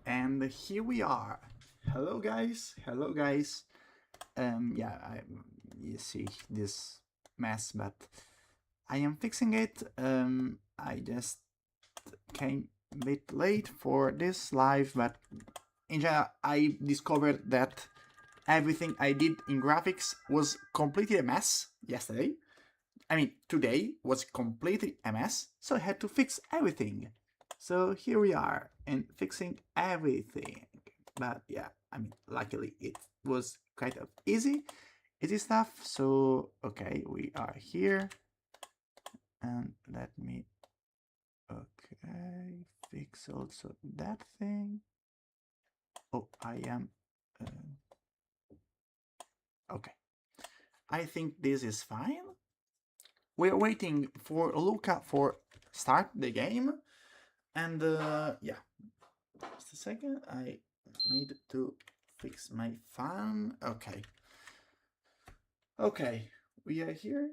And here we are. Hello guys, hello guys. Yeah, you see this mess, but I am fixing it. I just came a bit late for this live, but in general, I discovered that everything I did in graphics was completely a mess yesterday. I mean, today was completely a mess, so I had to fix everything. So here we are, and fixing everything. But yeah, I mean, luckily it was kind of easy stuff. So, okay, we are here. And let me, okay, fix also that thing. Oh, I am, okay. I think this is fine. We're waiting for Luca for start the game. And yeah, just a second. I need to fix my fan. Okay. Okay, we are here.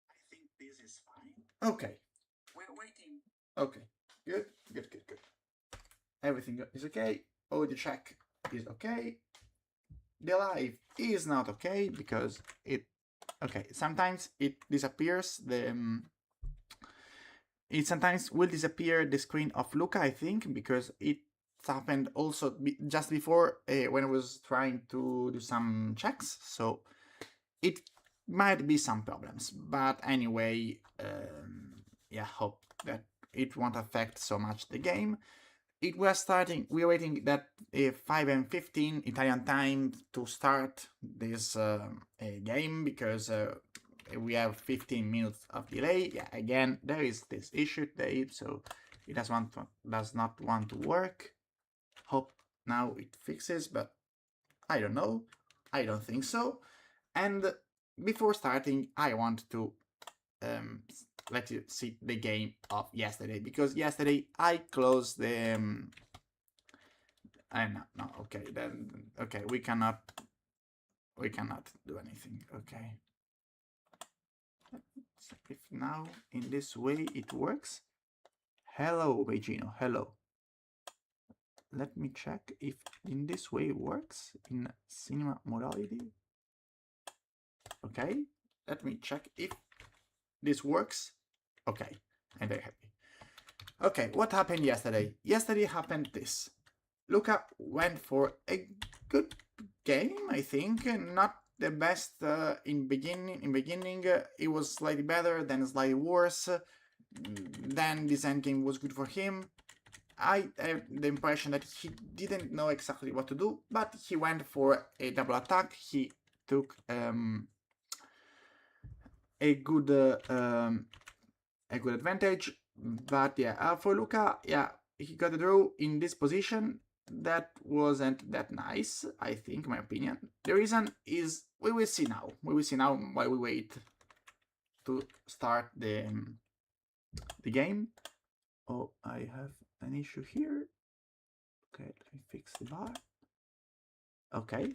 I think this is fine. Okay. We're waiting. Okay. Good, good, good, good. Everything is okay. Audio check is okay. The live is not okay because it. Okay, sometimes it disappears. It sometimes will disappear the screen of Luca, I think, because it happened also just before when I was trying to do some checks. So it might be some problems, but anyway, yeah, hope that it won't affect so much the game. It was starting, we were waiting that 5:15 Italian time to start this game because we have 15 minutes of delay. Yeah, again, there is this issue today, so it does not want to work. Hope now it fixes, but I don't know. I don't think so. And before starting, I want to let you see the game of yesterday, because yesterday I closed the no, okay, then okay, we cannot do anything. Okay, so if now in this way it works. Hello Regino, hello. Let me check if in this way it works in cinema modality. Okay, let me check if this works. Okay, I'm very happy. Okay, what happened yesterday? Yesterday happened this. Luca went for a good game, I think. Not the best in beginning. In beginning, it was slightly better, then slightly worse. Then this end game was good for him. I have the impression that he didn't know exactly what to do, but he went for a double attack. He took a good advantage. But yeah, for Luca, yeah, he got a draw in this position. That wasn't that nice, I think, in my opinion. The reason is we will see now. We will see now while we wait to start the game. Oh, I have an issue here. Okay, let me fix the bar. Okay.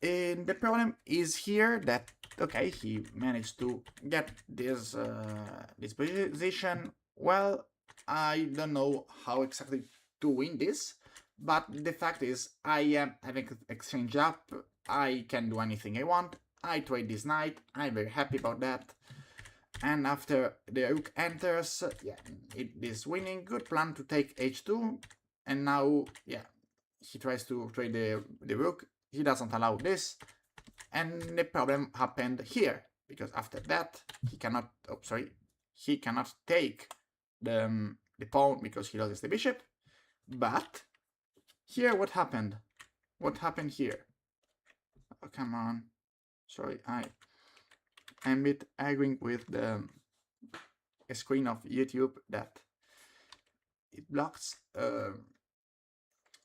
And the problem is here that, okay, he managed to get this this position. Well, I don't know how exactly to win this, but the fact is I am having exchange up. I can do anything I want. I trade this knight. I'm very happy about that. And after the rook enters, yeah, it is winning. Good plan to take h2. And now, yeah, he tries to trade the rook. He doesn't allow this. And the problem happened here, because after that, he cannot, oh, sorry, he cannot take the pawn because he loses the bishop. But here, what happened? What happened here? Oh, come on. Sorry, I'm a bit arguing with the screen of YouTube that it blocks.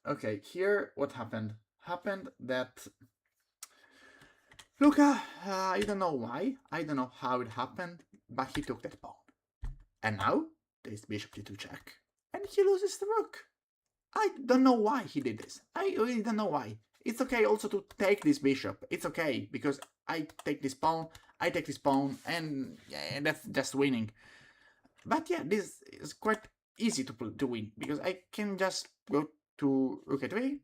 Okay, here, what happened? Happened that Luca, I don't know why, I don't know how it happened, but he took that pawn. And now, there's bishop d2 check, and he loses the rook. I don't know why he did this. I really don't know why. It's okay also to take this bishop. It's okay, because I take this pawn, and yeah, that's just winning. But yeah, this is quite easy to win, because I can just go to rook a3,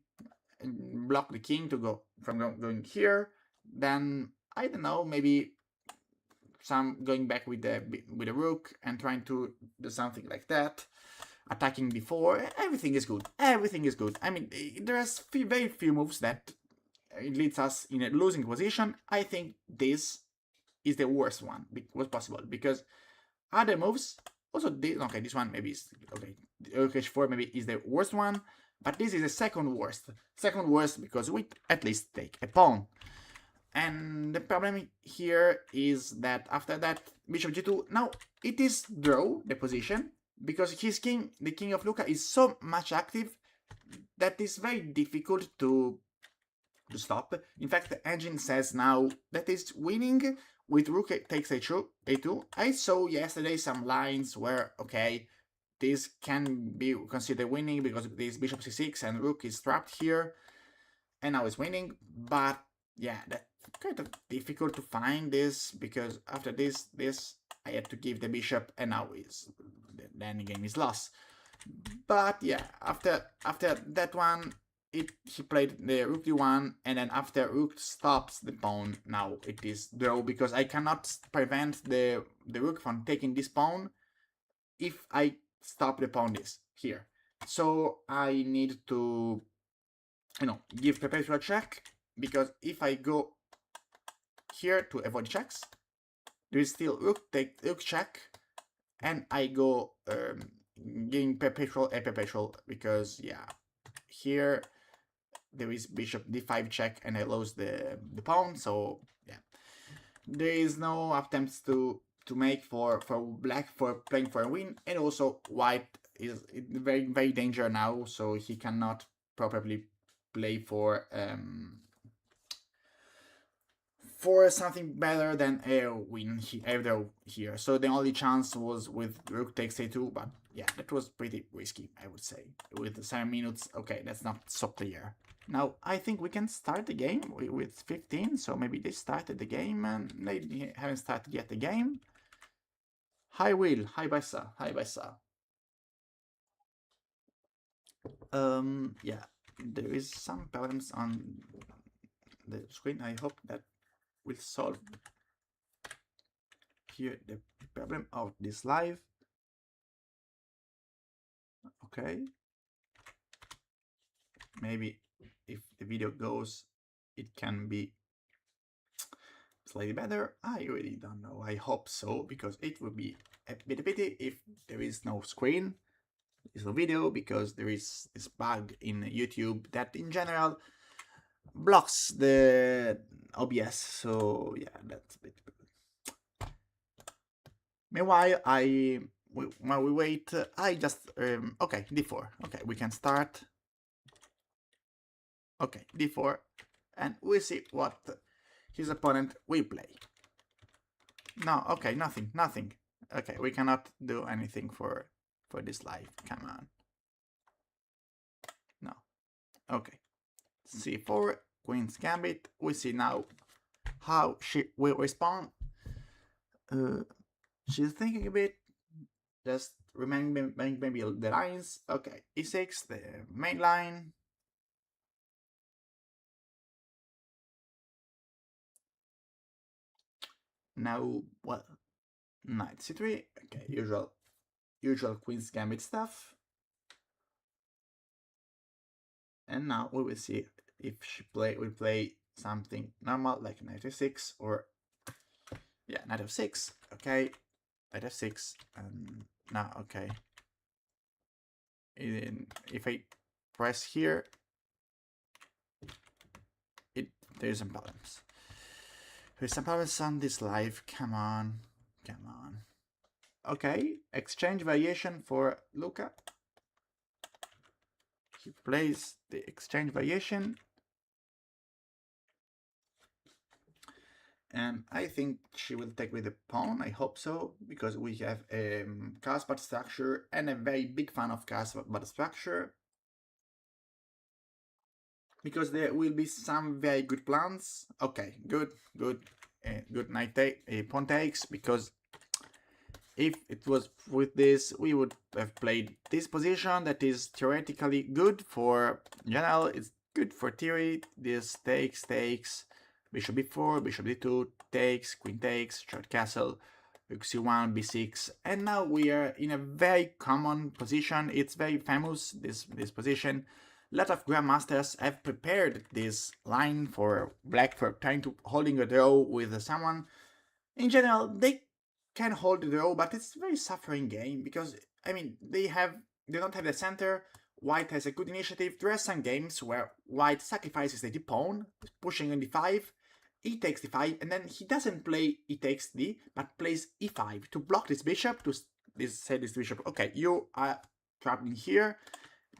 and block the king to go from going here. Then I don't know, maybe some going back with the rook and trying to do something like that, attacking before. Everything is good. Everything is good. I mean, there's very few moves that it leads us in a losing position. I think this is the worst one was possible, because other moves also this, okay, this one maybe is okay, rook h4 maybe is the worst one, but this is the second worst because we at least take a pawn. And the problem here is that after that bishop g2, now it is draw the position, because his king, the king of Luca, is so much active that it's very difficult to stop. In fact, the engine says now that it's winning with rook takes a2. I saw yesterday some lines where, okay, this can be considered winning because this bishop c6 and rook is trapped here, and now it's winning. But yeah, that's kind of difficult to find this, because after this I had to give the bishop, and now the ending game is lost. But yeah, after that one, he played the rook d1, and then after rook stops the pawn, now it is draw, because I cannot prevent the rook from taking this pawn if I stop the pawn here. So I need to, give perpetual check, because if I go here to avoid checks, there is still rook check, and I go giving perpetual, because yeah, here there is bishop d5 check, and I lose the pawn. So yeah, there is no attempts to make for black for playing for a win, and also white is very very danger now, so he cannot properly play for something better than a win here. So the only chance was with rook takes a2, but yeah, that was pretty risky, I would say. With 7 minutes, okay, that's not so clear. Now, I think we can start the game with 15, so maybe they started the game and they haven't started yet the game. Hi Will, hi Baisa, hi Baisa. Yeah, there is some problems on the screen. I hope that will solve here the problem of this live. Okay, maybe if the video goes, it can be slightly better. I really don't know. I hope so, because it would be a bit of pity if there is no screen, there's no video, because there is this bug in YouTube that in general blocks the OBS. So yeah, that's a bit. Meanwhile, while we wait, I just okay, d4. Okay, we can start. Okay, d4, and we see what his opponent will play. No, okay, nothing. Okay, we cannot do anything for this live. Come on. No. Okay. c4, Queen's Gambit. We see now how she will respond. She's thinking a bit. Just remembering maybe the lines. Okay, e6, the main line. Now, well, knight c3. Okay, usual Queen's Gambit stuff. And now we will see if she will play something normal like knight f6, or yeah, knight f6. Okay, knight f6, and now okay. If I press here, there's some problems. There's some problems on this live. Come on. Okay, exchange variation for Luca. He plays the exchange variation, and I think she will take with the pawn. I hope so, because we have a Carlsbad structure, and a very big fan of Carlsbad structure, because there will be some very good plans. Okay, good knight pawn takes, because if it was with this, we would have played this position that is theoretically good for general. It's good for theory. This takes, bishop b4, bishop d2, takes, queen takes, short castle, rook c1, b6, and now we are in a very common position. It's very famous, this position. A lot of grandmasters have prepared this line for black for trying to holding a draw with someone. In general, they can hold the draw, but it's a very suffering game because I mean they don't have the center. White has a good initiative. There are some games where White sacrifices the pawn, pushing on d5, e takes d5, and then he doesn't play e takes d, but plays e5 to block this bishop. To say this bishop, okay, you are trapped in here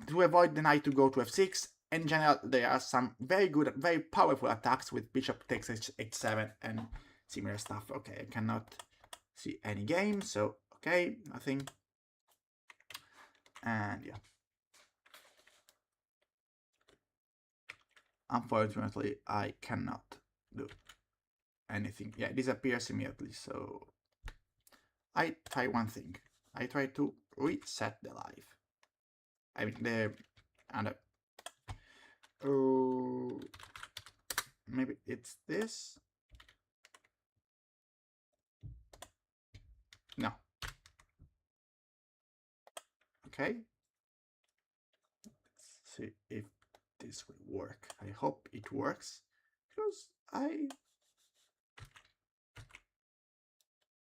to avoid the knight to go to f6. In general, there are some very good, very powerful attacks with bishop takes h7 and similar stuff. Okay, I cannot see any game, so okay, nothing. And yeah. Unfortunately, I cannot do anything. Yeah, it disappears immediately, so I try one thing. I try to reset the live. I mean, the... and maybe it's this? No. Okay. Let's see if this will work. I hope it works, because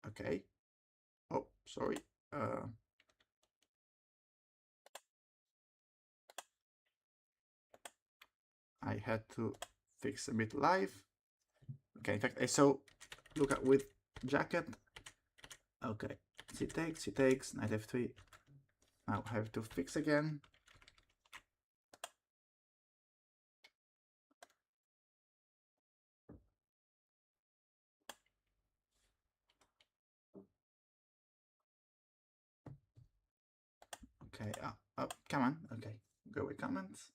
okay. Oh, sorry. I had to fix a bit live. Okay, in fact, I saw, look at with jacket. Okay, c takes, knight f3. Now I have to fix again. Okay, come on. Okay, go with comments.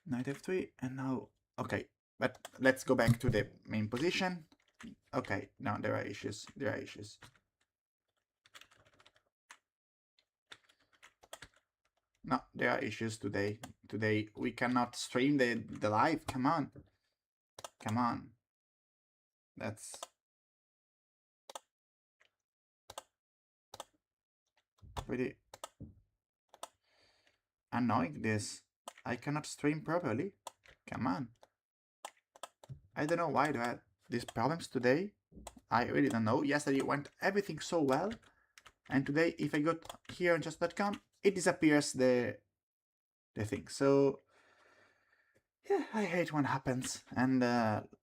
Knight f3, and now, okay, but let's go back to the main position. Okay, no, there are issues. No, there are issues today. Today we cannot stream the live. Come on. That's pretty annoying. This I cannot stream properly. Come on. I don't know why do I have these problems today. I really don't know. Yesterday went everything so well, and today if I go here on just.com, it disappears the thing. So yeah, I hate when it happens. And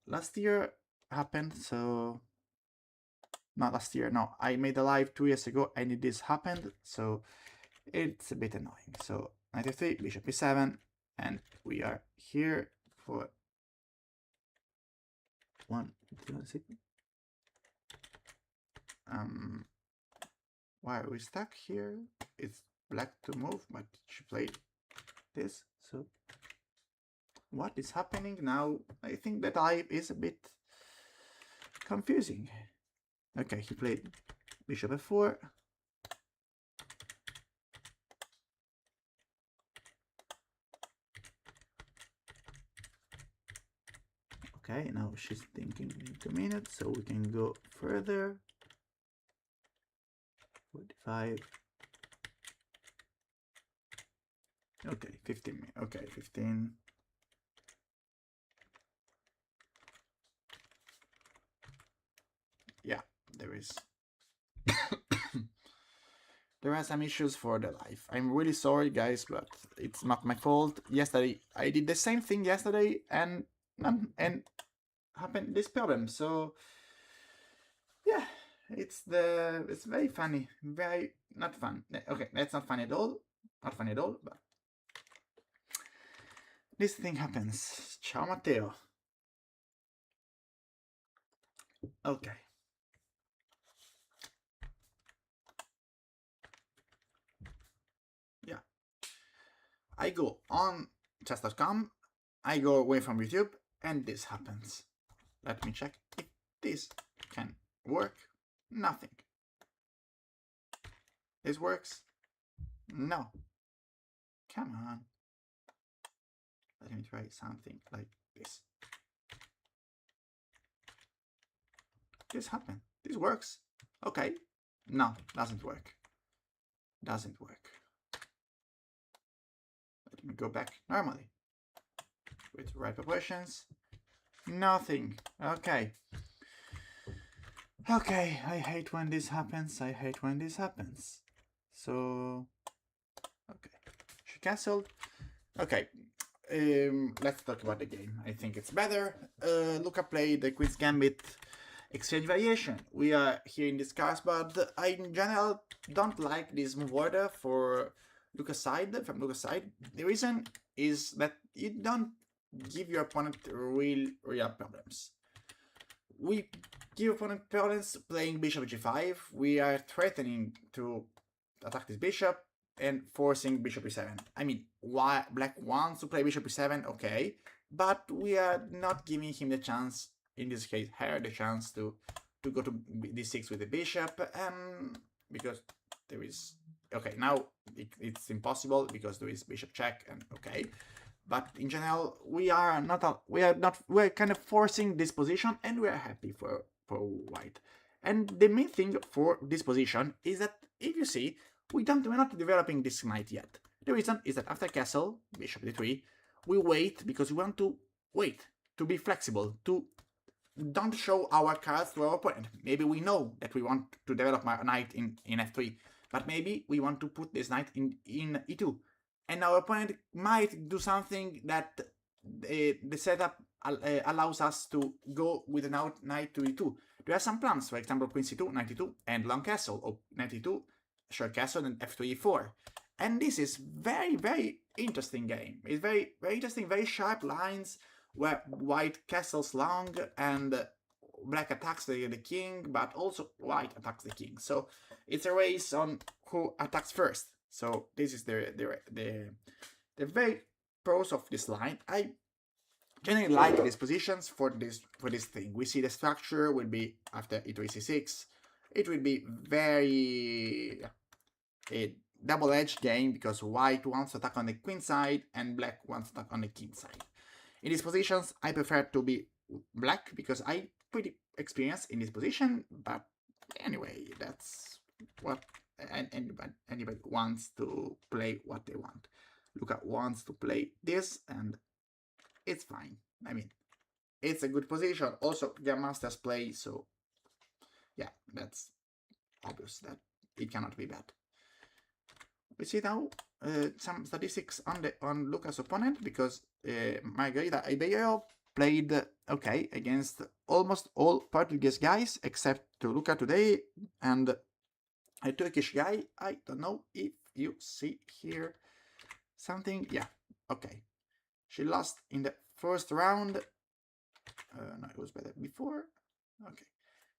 last year happened, so not last year, no, I made a live 2 years ago and this happened, so it's a bit annoying. So knight f3, bishop e7, and we are here for 1, 2, 6. Why are we stuck here? It's black to move, but she played this, so what is happening now? I think that live is a bit confusing. Okay, he played bishop f4. Okay, now she's thinking in 2 minutes, so we can go further. 45. Okay, 15. Okay, 15. Yeah, there is. There are some issues for the life. I'm really sorry, guys, but it's not my fault. Yesterday, I did the same thing yesterday, and happened this problem. So yeah, it's very funny, very not fun. Okay, that's not funny at all. Not funny at all, but this thing happens. Ciao, Matteo. Okay. Yeah. I go on chess.com, I go away from YouTube, and this happens. Let me check if This can work. Nothing. This works. No. Come on. Let me try something like this. This happened. This works. Okay. No, doesn't work. Doesn't work. Let me go back normally. With right proportions. Nothing. Okay. Okay, I hate when this happens. I hate when this happens. So, okay. She cancelled. Okay. Let's talk about the game. I think it's better. Luca played the Queen's Gambit exchange variation. We are here in this card, but I in general don't like this move order for Luca's side. From Luca's side, the reason is that you don't give your opponent real problems. We give opponent problems playing bishop g5. We are threatening to attack this bishop and forcing bishop e7. I mean, why black wants to play bishop e7, okay, but we are not giving him the chance, in this case her, the chance to go to d6 with the bishop, because there is, okay, now it's impossible because there is bishop check, and okay, but in general we are kind of forcing this position, and we are happy for white. And the main thing for this position is that, if you see, we're not developing this knight yet. The reason is that after castle, bishop d3, we wait because we want to wait, to be flexible, to don't show our cards to our opponent. Maybe we know that we want to develop my knight in f3, but maybe we want to put this knight in e2. And our opponent might do something that the setup allows us to go with the knight to e2. There are some plans, for example, queen c2, knight e2, and long castle, or knight e2, short castle, and f3, e4. And this is very interesting game. It's very interesting, very sharp lines where white castles long and black attacks the king, but also white attacks the king. So it's a race on who attacks first. So this is the very pros of this line. I generally like these positions for this thing. We see the structure will be after e3 c6. It will be very a double-edged game because white wants to attack on the queen side and black wants to attack on the king side. In these positions, I prefer to be black because I'm pretty experienced in this position. But anyway, that's what anybody wants to play what they want. Luca wants to play this, and it's fine. I mean, it's a good position. Also, Grandmasters play, so yeah, that's obvious that it cannot be bad. We see now some statistics on Luca's opponent, because Margarita Ribeiro played okay against almost all Portuguese guys except to Luca today, and a Turkish guy. I don't know if you see here something. Yeah, okay. She lost in the first round. No, it was better before. Okay.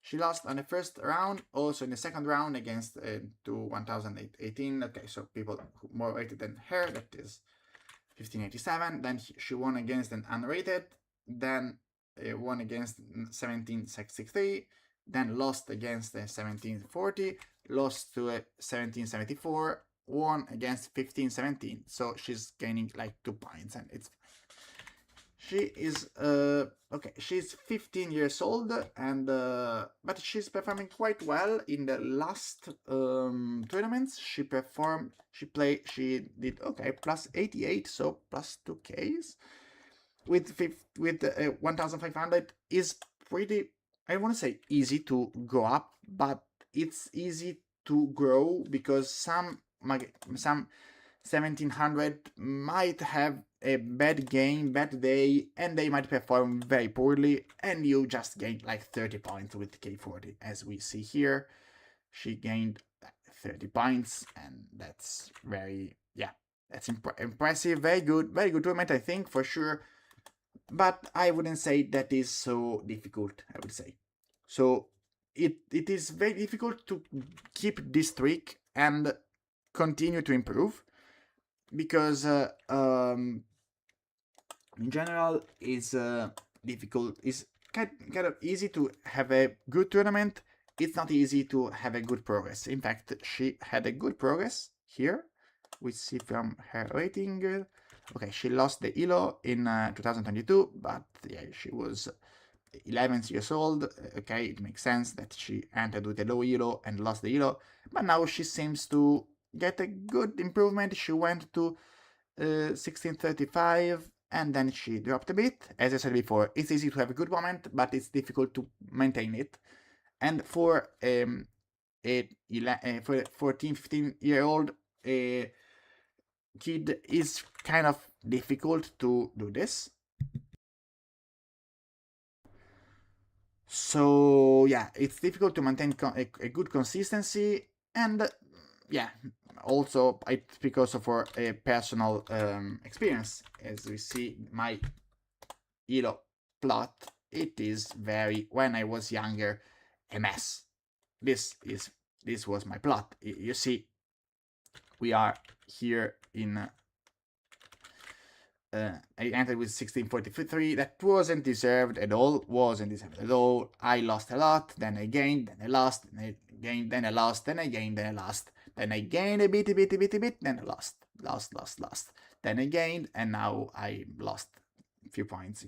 She lost on the first round, also in the second round against to 1018. Okay, so people more rated than her, that is 1587. Then she won against an unrated, then won against 1763, then lost against 1740, lost to 1774, won against 1517. So she's gaining like 2 points, and it's she is okay. She's 15 years old, and but she's performing quite well in the last tournaments. She did okay, plus 88, so plus 2Ks with 1500 is pretty. I want to say easy to go up, but it's easy to grow because some 1700 might have a bad game, bad day, and they might perform very poorly, and you just gain like 30 points with K40. As we see here, she gained 30 points, and that's very, yeah, that's impressive. Very good tournament, I think, for sure. But I wouldn't say that is so difficult, I would say. So it is very difficult to keep this streak and continue to improve, because in general is difficult, is kind of easy to have a good tournament. It's not easy to have a good progress. In fact, she had a good progress here. We see from her rating. Okay, she lost the ELO in 2022, but yeah, she was 11 years old. Okay, it makes sense that she entered with a low ELO and lost the ELO, but now she seems to get a good improvement. She went to 1635 and then she dropped a bit. As I said before, it's easy to have a good moment, but it's difficult to maintain it. And for for a 14, 15-year-old kid, is kind of difficult to do this. So yeah, it's difficult to maintain a good consistency, and yeah, also I speak also for a personal experience. As we see, my ELO plot, it is very, when I was younger, a mess. This was my plot. You see, we are here in I entered with 1643. That wasn't deserved at all. Wasn't deserved at all. I lost a lot. Then I gained. Then I lost. Then I gained. Then I lost. Then I gained. Then I lost. Then I gained a bit, a bit, a bit, a bit. Then I lost. Lost. Then I gained, and now I lost a few points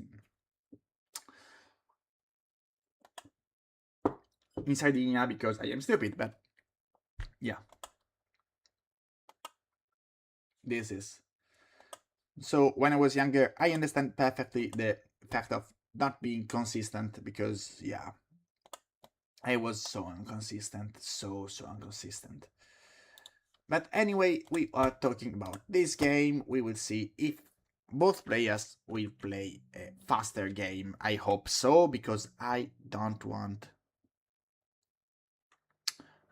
in Sardinia because I am stupid. But yeah, this is. So when I was younger, I understand perfectly the fact of not being consistent because yeah, I was so inconsistent, so inconsistent. But anyway, we are talking about this game. We will see if both players will play a faster game. I hope so, because I don't want...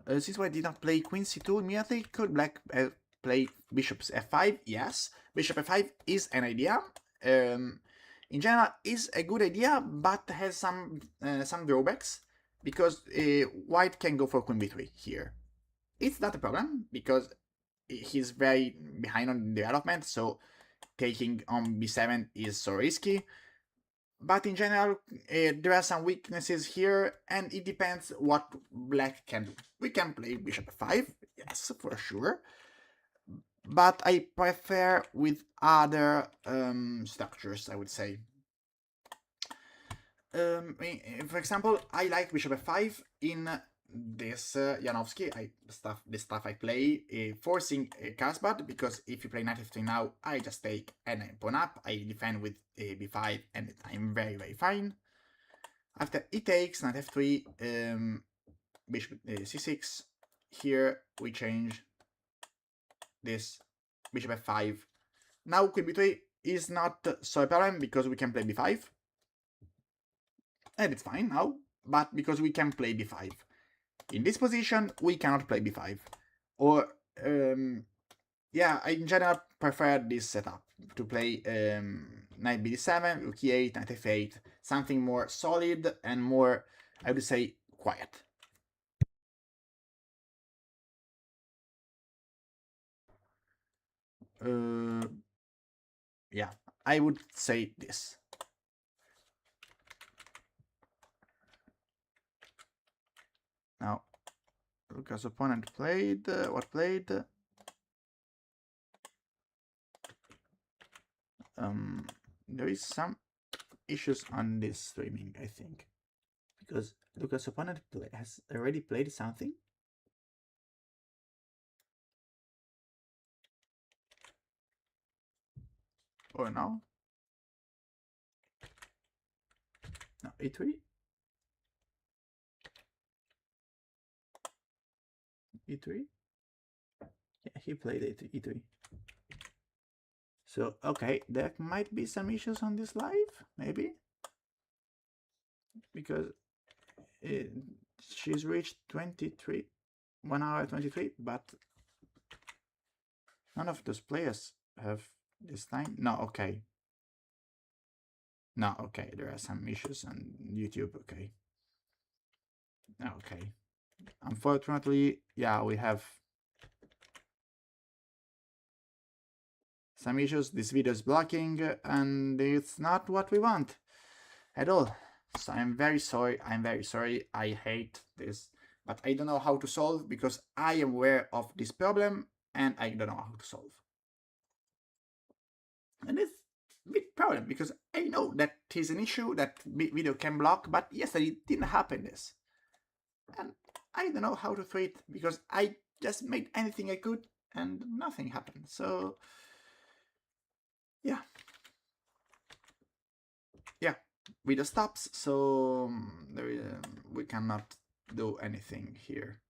this is why I did not play queen c2 immediately. Could black play bishop f5? Yes. Bishop f5 is an idea. In general, is a good idea, but has some drawbacks, because white can go for queen b3 here. It's not a problem, because he's very behind on development, so taking on b7 is so risky. But in general, there are some weaknesses here, and it depends what black can do. We can play bishop f5, yes, for sure, but I prefer with other structures, I would say. For example, I like bishop f5 in this Janowski. The stuff I play, forcing Kasbad, because if you play knight f3 now, I just take and I pawn up. I defend with b5, and I'm very fine. After e takes knight f3, bishop c6. Here we change this bishop f5. Now queen b3 is not so a problem, because we can play b5. And it's fine now, but because we can play b5. In this position, we cannot play b5. Or, yeah, I in general prefer this setup, to play knight bd7, rook e8, knight f8, something more solid and more, I would say, quiet. Yeah, I would say this. Now, Luca's opponent played, what played? There is some issues on this streaming, I think, because Luca's opponent has already played something. Or no? No, e3? e3? Yeah, he played e3. So, okay, there might be some issues on this live, maybe? Because she's reached 23, 1 hour 23, but none of those players have this time. No, okay. No, okay, there are some issues on YouTube, okay. Okay. Unfortunately, yeah, we have some issues. This video is blocking, and it's not what we want at all. So I'm very sorry, I hate this, but I don't know how to solve because I am aware of this problem and I don't know how to solve. And it's a big problem because I know that is an issue that video can block, but yesterday it didn't happen this. And I don't know how to treat because I just made anything I could and nothing happened. So yeah. Yeah, video stops, so there is, we cannot do anything here.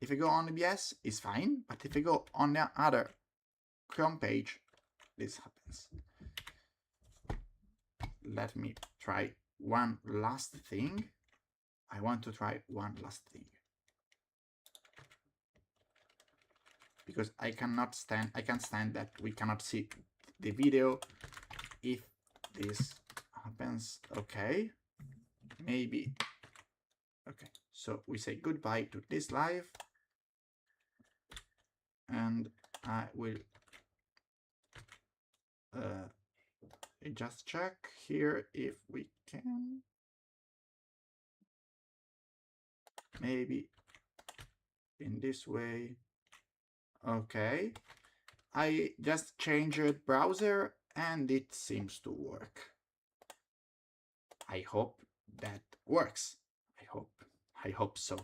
If I go on OBS, it's fine, but if I go on the other Chrome page, this happens. Let me try one last thing. I want to try one last thing. Because I can't stand that we cannot see the video if this happens. Okay, maybe. Okay, so we say goodbye to this live. And I will just check here if we can maybe in this way. Okay, I just changed browser and it seems to work. I hope that works. I hope so.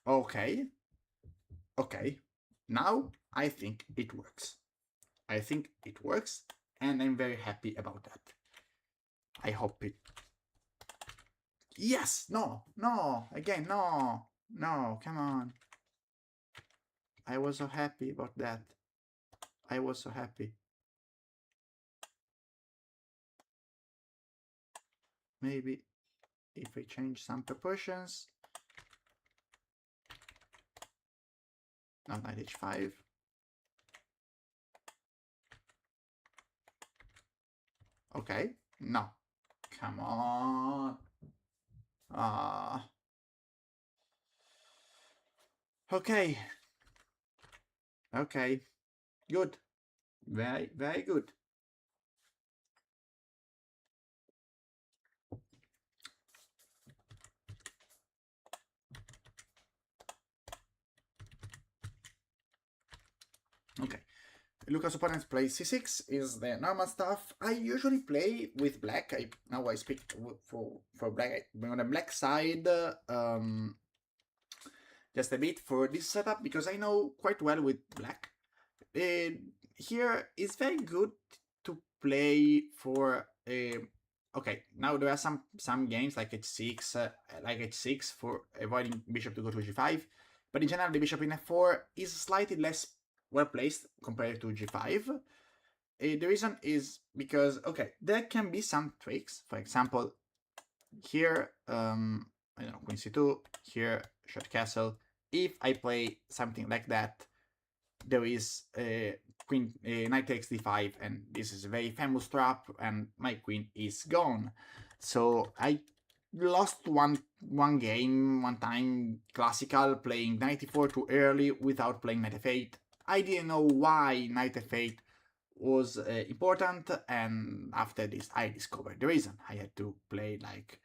Okay, now I think it works. And I'm very happy about that. I hope it. Yes, no, again, no, come on. I was so happy about that. I was so happy. Maybe if I change some proportions. Not knight h5. Okay, no. Come on. Okay. Okay. Good. Very, very good. Okay. Lucas opponent plays c6 is the normal stuff. I usually play with black. Now I speak for black. I'm on the black side just a bit for this setup because I know quite well with black. Here is very good to play for. Okay, now there are some games like h6, for avoiding bishop to go to g5, but in general the bishop in f4 is slightly less well placed compared to g5. The reason is because, okay, there can be some tricks. For example, here, I don't know, queen c2, here, short castle. If I play something like that, there is knight takes d5, and this is a very famous trap, and my queen is gone. So I lost one game one time, classical, playing knight e4 too early without playing knight f8. I didn't know why knight f8 was important, and after this I discovered the reason. I had to play like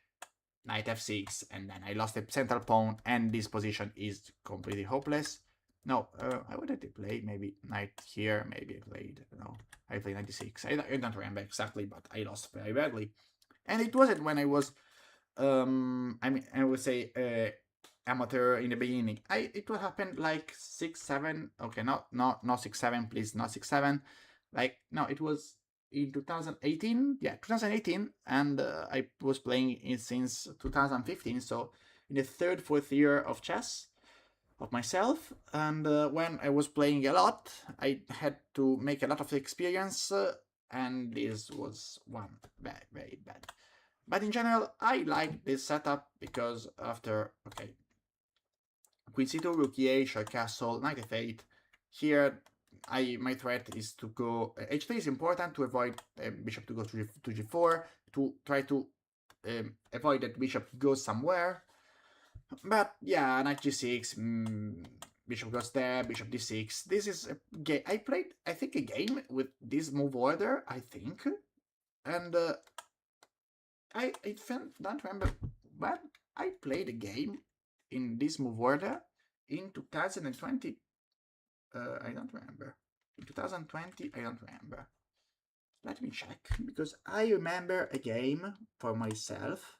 knight f6, and then I lost the central pawn, and this position is completely hopeless. No, I wanted to play maybe knight here, maybe I played, no, I played 96. I don't remember exactly, but I lost very badly. And it wasn't when I was, I mean, I would say amateur in the beginning. It would happen like 6-7, okay, not 6-7, please, not 6-7. Like, no, it was in 2018, yeah, 2018, and I was playing it since 2015, so in the third, fourth year of chess of myself. And when I was playing a lot, I had to make a lot of experience, and this was one very, very bad. But in general, I like this setup because after, okay, queen c2, rook e8, short castle, knight f8, here my threat is to go h3 is important to avoid bishop to go to g4, to try to avoid that bishop goes somewhere. But yeah, knight g6, bishop goes there, bishop d6. This is a game. I played, I think, a game with this move order, I think. And I don't remember, but I played a game in this move order in 2020. I don't remember. In 2020, I don't remember. Let me check, because I remember a game for myself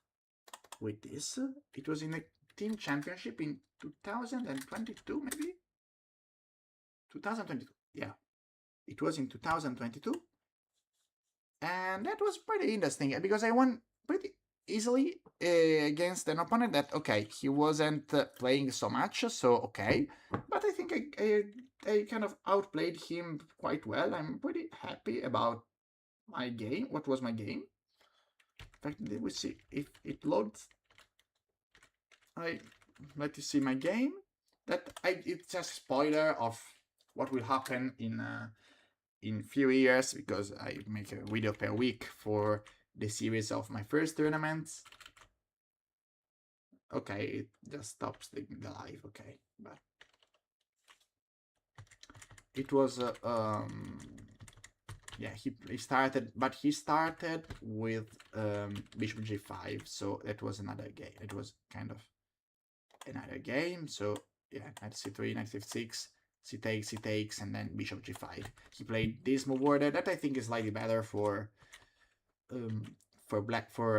with this. It was in a team championship in 2022, maybe? 2022, yeah. It was in 2022. And that was pretty interesting, because I won pretty easily against an opponent that, okay, he wasn't playing so much, so okay. But I think I kind of outplayed him quite well. I'm pretty happy about my game. What was my game? In fact, we see if it loads. I let you see my game. It's a spoiler of what will happen in few years, because I make a video per week for the series of my first tournaments. Okay, it just stops the live. Okay, but it was yeah, he started, but he started with bishop g5, so that was another game. It was kind of another game. So yeah, knight c3, knight f6, c takes, and then bishop g5. He played this move order that I think is slightly better for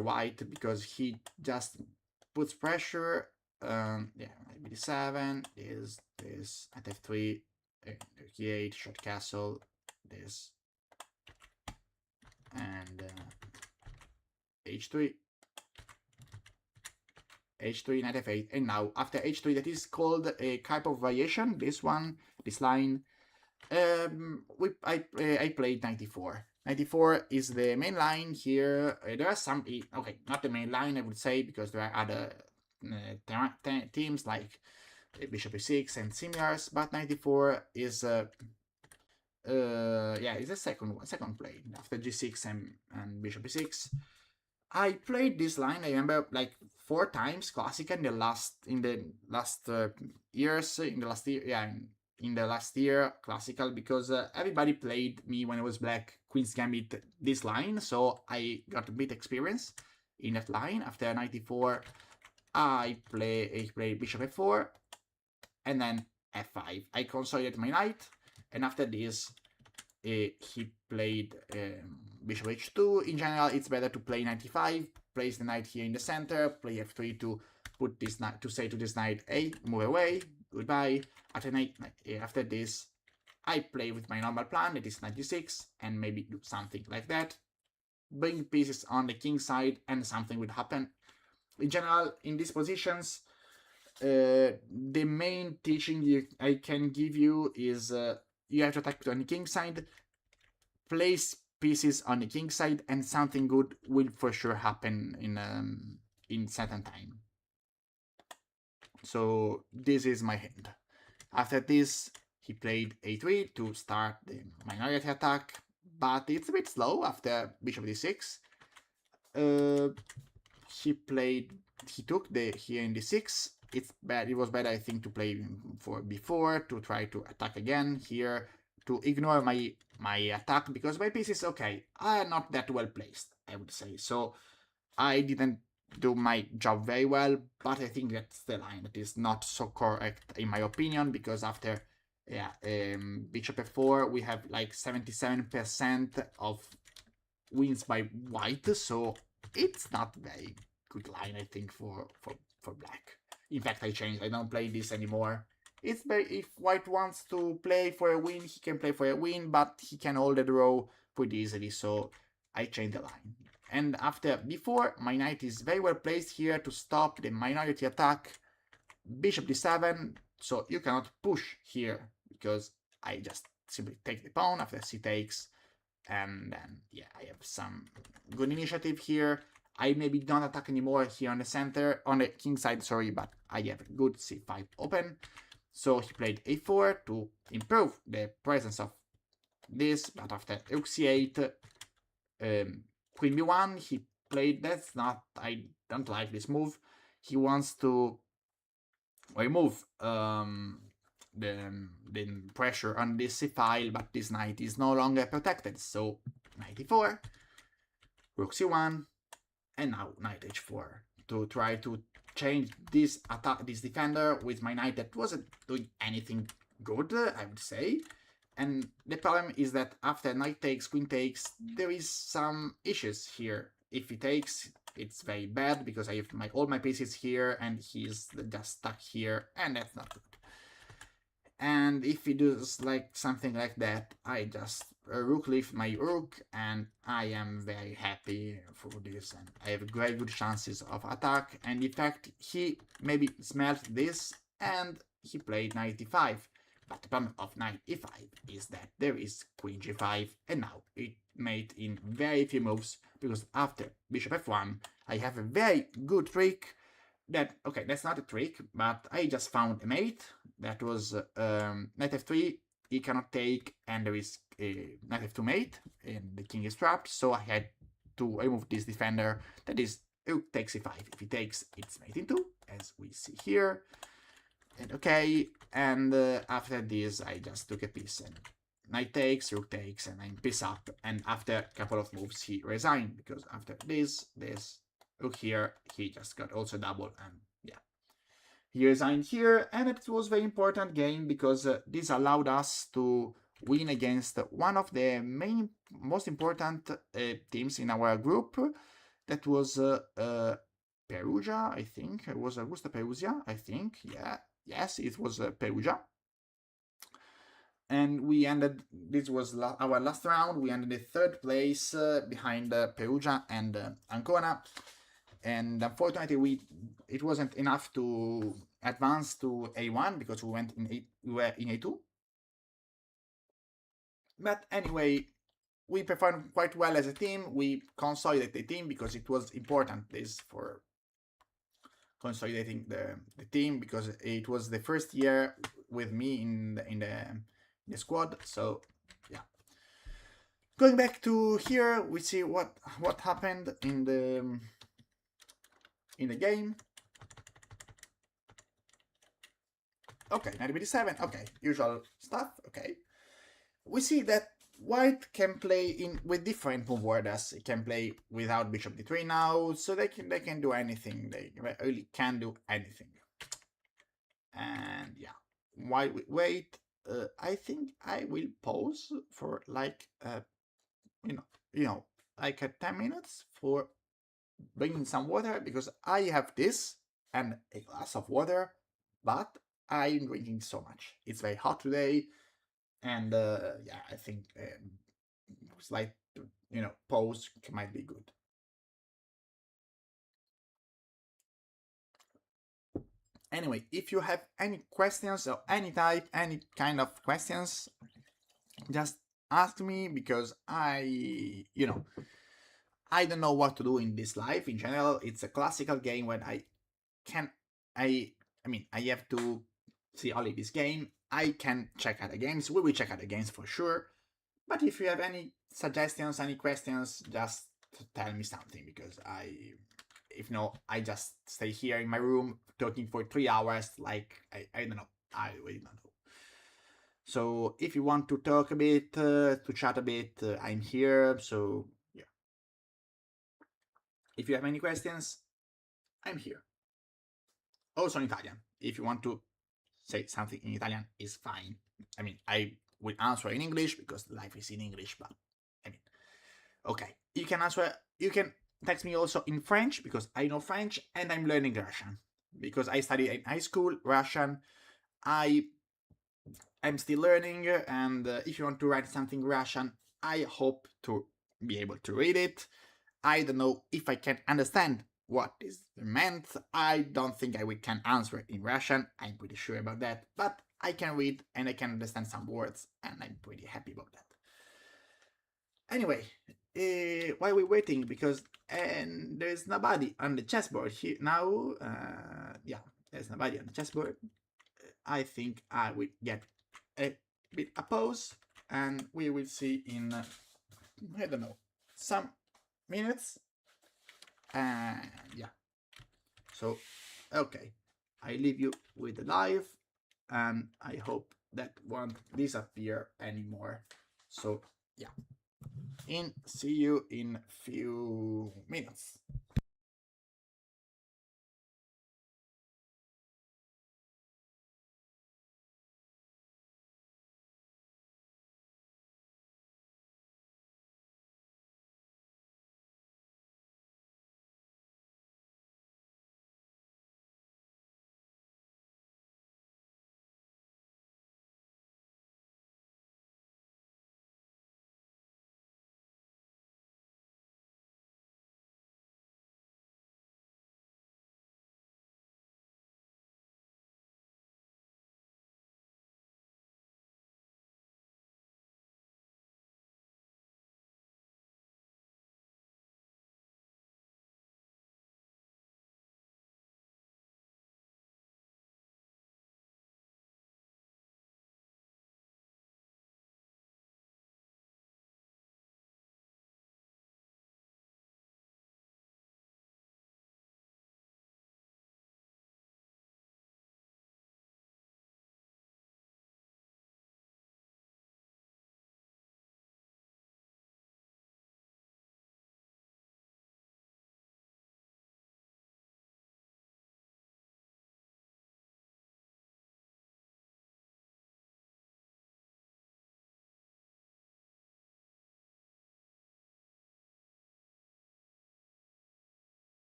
white, because he just puts pressure. Yeah, maybe d7, this at f3, e8, short castle, this, and h3, h3, knight f8, and now after h3, that is called a type of variation. This one, this line, I played 94. 94 is the main line here. There are some, okay, not the main line, I would say, because there are other teams like bishop e6 and similars, but 94 is yeah, it's a second play after g6 and bishop e6. I played this line, I remember, like 4 times classical in the last years, in the last year classical, because everybody played me when I was black Queen's Gambit this line, so I got a bit experience in that line. After 94, I play bishop f4, and then f5. I consolidate my knight, and after this, he played bishop h2. In general, it's better to play 95, place the knight here in the center, play f3 to put this knight, to say to this knight, hey, move away, goodbye. After this, I play with my normal plan, that is 96, and maybe do something like that. Bring pieces on the king side, and something will happen. In general, in these positions, the main teaching I can give you is you have to attack on the king side, place pieces on the king side, and something good will for sure happen in certain time. So this is my hint. After this, he played a3 to start the minority attack, but it's a bit slow after bishop d6. He took the here in d6. It's bad. It was better, I think, to play for b4 to try to attack again here, to ignore my attack, because my pieces, okay, are not that well placed, I would say. So I didn't do my job very well, but I think that's the line that is not so correct in my opinion, because after bishop f4, we have like 77% of wins by white, so it's not very good line, I think, for black. In fact, I changed. I don't play this anymore. It's very, if white wants to play for a win, he can play for a win, but he can hold the draw pretty easily, so I changed the line. And after b4, my knight is very well placed here to stop the minority attack. Bishop d7, so you cannot push here, because I just simply take the pawn after c takes, and then, yeah, I have some good initiative here. I maybe don't attack anymore here on the center, on the king side, sorry, but I have a good c5 open. So he played a4 to improve the presence of this, but after rook c8, queen b1, he played, that's not, I don't like this move. He wants to remove the pressure on this c-file, but this knight is no longer protected. So knight e4, rook c1, and now knight h4 to try to change this attack, this defender with my knight that wasn't doing anything good, I would say. And the problem is that after knight takes, queen takes, there is some issues here. If he takes, it's very bad because I have all my pieces here and he's just stuck here, and that's not good. And if he does like something like that, I just rook lift my rook, and I am very happy for this, and I have very good chances of attack. And in fact, he maybe smelt this, and he played knight e5. But the problem of knight e5 is that there is queen g5, and now it made in very few moves, because after bishop f1, I have a very good trick that, okay, that's not a trick, but I just found a mate. That was knight f3, he cannot take, and there is a knight f2 mate, and the king is trapped, so I had to remove this defender, that is rook takes e5. If he takes, it's mate in 2, as we see here. And okay, and after this, I just took a piece, and knight takes, rook takes, and I'm piece up, and after a couple of moves, he resigned, because after this, rook here, he just got also double, and yeah. He resigned here, and it was a very important game, because this allowed us to win against one of the most important teams in our group. That was Perugia, I think. It was Augusta Perugia, I think. Yeah, yes, it was Perugia. And we ended, this was our last round, we ended in 3rd place behind Perugia and Ancona. And unfortunately, it wasn't enough to advance to A1 because we were in A2. But anyway, we performed quite well as a team. We consolidated the team because it was important, this, for consolidating the team, because it was the first year with me in the squad. So yeah. Going back to here, we see what happened in the game. Okay, knight b7. Okay, usual stuff. Okay, we see that white can play with different move orders. It can play without bishop d3 now, so they can do anything. They really can do anything. And yeah, while we wait, I think I will pause for like like 10 minutes for bringing some water, because I have this and a glass of water, but I'm drinking so much. It's very hot today, and yeah, I think slight pause might be good. Anyway, if you have any questions of any type, any kind of questions, just ask me, because I don't know what to do in this life in general. It's a classical game when I have to see only this game. I can check out the games. We will check out the games for sure. But if you have any suggestions, any questions, just tell me something, because if no, I just stay here in my room talking for 3 hours. Like, I don't know. I really don't know. So if you want to talk a bit, to chat a bit, I'm here. So yeah. If you have any questions, I'm here. Also in Italian. If you want to say something in Italian, is fine. I mean, I will answer in English because life is in English, but I mean, okay. You can text me also in French, because I know French and I'm learning Russian, because I studied in high school Russian. I'm still learning, and if you want to write something Russian, I hope to be able to read it. I don't know if I can understand what is meant. I don't think I can answer it in Russian. I'm pretty sure about that. But I can read and I can understand some words, and I'm pretty happy about that. Anyway, while we're waiting, because there's nobody on the chessboard here now. Yeah, there's nobody on the chessboard. I think I will get a bit a pause, and we will see in I don't know, some minutes. Yeah. So okay, I leave you with the live, and I hope that won't disappear anymore. So yeah, see you in few minutes.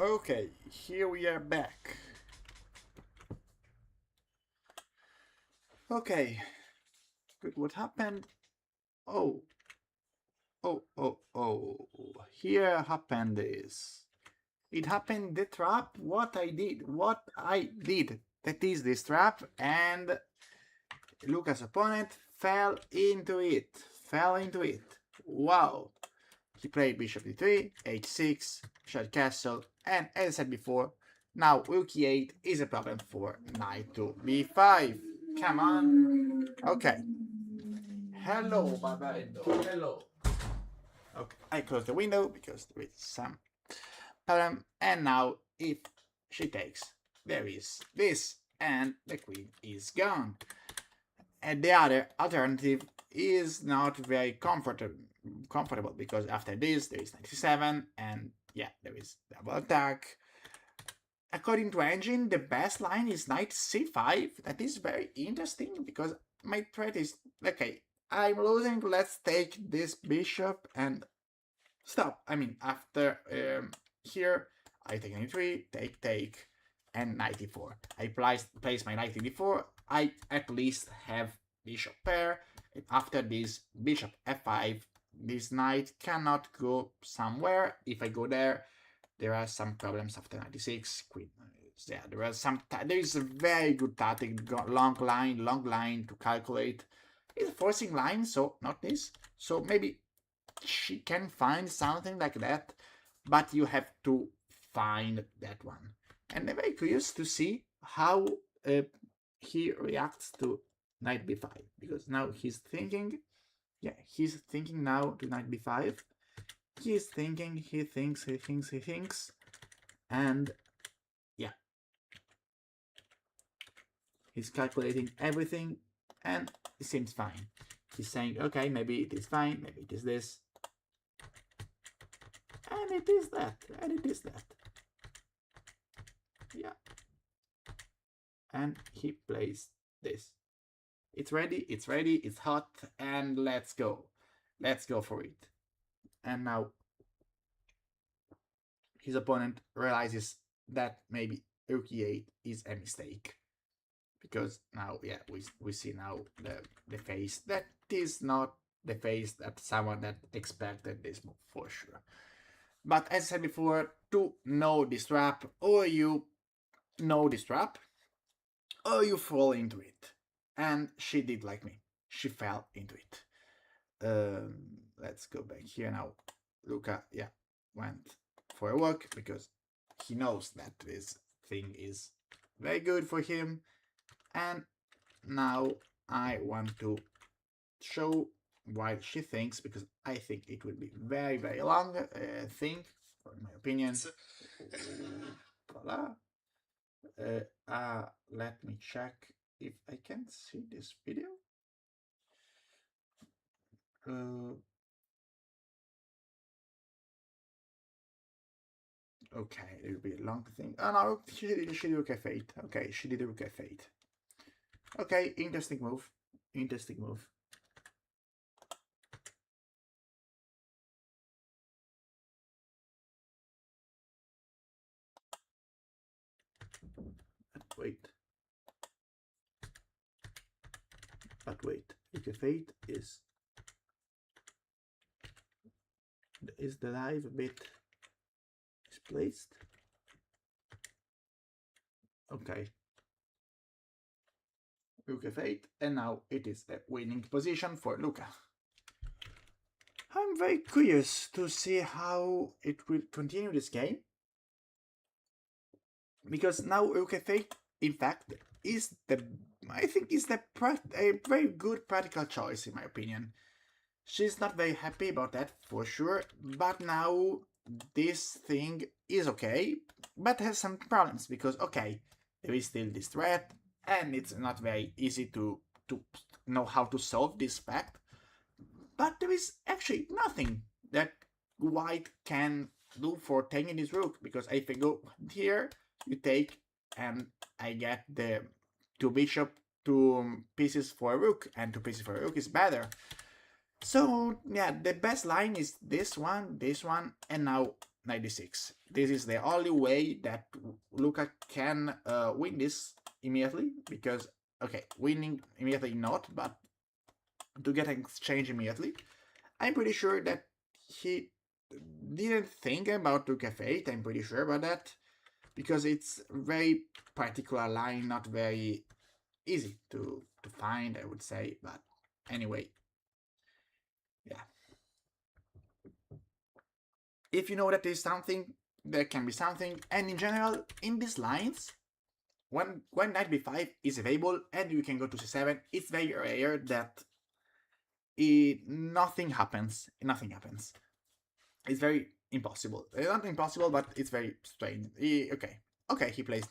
Okay, here we are back. Okay, good, what happened? Oh, oh, here happened this. It happened the trap, what I did. That is this trap, and Luca's opponent fell into it. Wow. He played bishop d3, h6, shot castle, and as I said before, now rook e8 is a problem for knight to b5. Come on. Okay. Hello, Barbaretto. Hello. Okay, I close the window because there is some problem. And now, if she takes, there is this, and the queen is gone. And the other alternative is not very comfortable because after this there is 97, and yeah, there is double attack. According to engine, the best line is knight c5. That is very interesting because my threat is okay. I'm losing. Let's take this bishop and stop. I mean, after here, I take knight 3, take, and knight e4. I place my knight in d4. I at least have bishop pair. And after this bishop f5, this knight cannot go somewhere. If I go there, there are some problems after 96. Queen. Yeah, there is a very good tactic. Long line to calculate. It's a forcing line, so not this. So maybe she can find something like that, but you have to find that one. And I'm very curious to see how he reacts to knight b5, because now he's thinking, yeah, he's thinking now to knight b5. He's thinking, he thinks, and yeah, he's calculating everything, and it seems fine. He's saying, okay, maybe it is fine, maybe it is this, and it is that, and it is that. Yeah. And he plays this. It's ready, it's hot, and let's go. Let's go for it. And now his opponent realizes that maybe rook e8 is a mistake. Because now, yeah, we see now the face that is not the face that someone that expected this move for sure. But as I said before, to know this trap, or you know this trap, or you fall into it. And she did like me. She fell into it. Let's go back here now. Luca, yeah, went for a walk because he knows that this thing is very good for him. And now I want to show why she thinks, because I think it will be very, very long thing, in my opinion. Voila. Let me check if I can see this video. Okay, it will be a long thing. Oh no, she did rook f8. Okay, she did rook f8. Okay, interesting move. Interesting move. But wait, rook f8 is the live a bit displaced? Okay. Rook f8, and now it is a winning position for Luca. I'm very curious to see how it will continue this game, because now rook f8, in fact, is I think is a very good practical choice in my opinion. She's not very happy about that for sure, but now this thing is okay, but has some problems because okay, there is still this threat, and it's not very easy to know how to solve this fact. But there is actually nothing that white can do for taking this rook, because if I go here, you take, and I get the 2 bishop, 2 pieces for a rook, and 2 pieces for a rook is better. So yeah, the best line is this one, and now knight d6. This is the only way that Luca can win this immediately, because, okay, winning immediately not, but to get an exchange immediately. I'm pretty sure that he didn't think about Rook f8, I'm pretty sure about that, because it's very particular line, not very easy to find, I would say, but anyway, yeah. If you know that there's something, there can be something, and in general, in these lines, when knight b5 is available and you can go to c7, it's very rare that nothing happens. Nothing happens. It's very impossible. Not impossible, but it's very strange. Okay, he plays.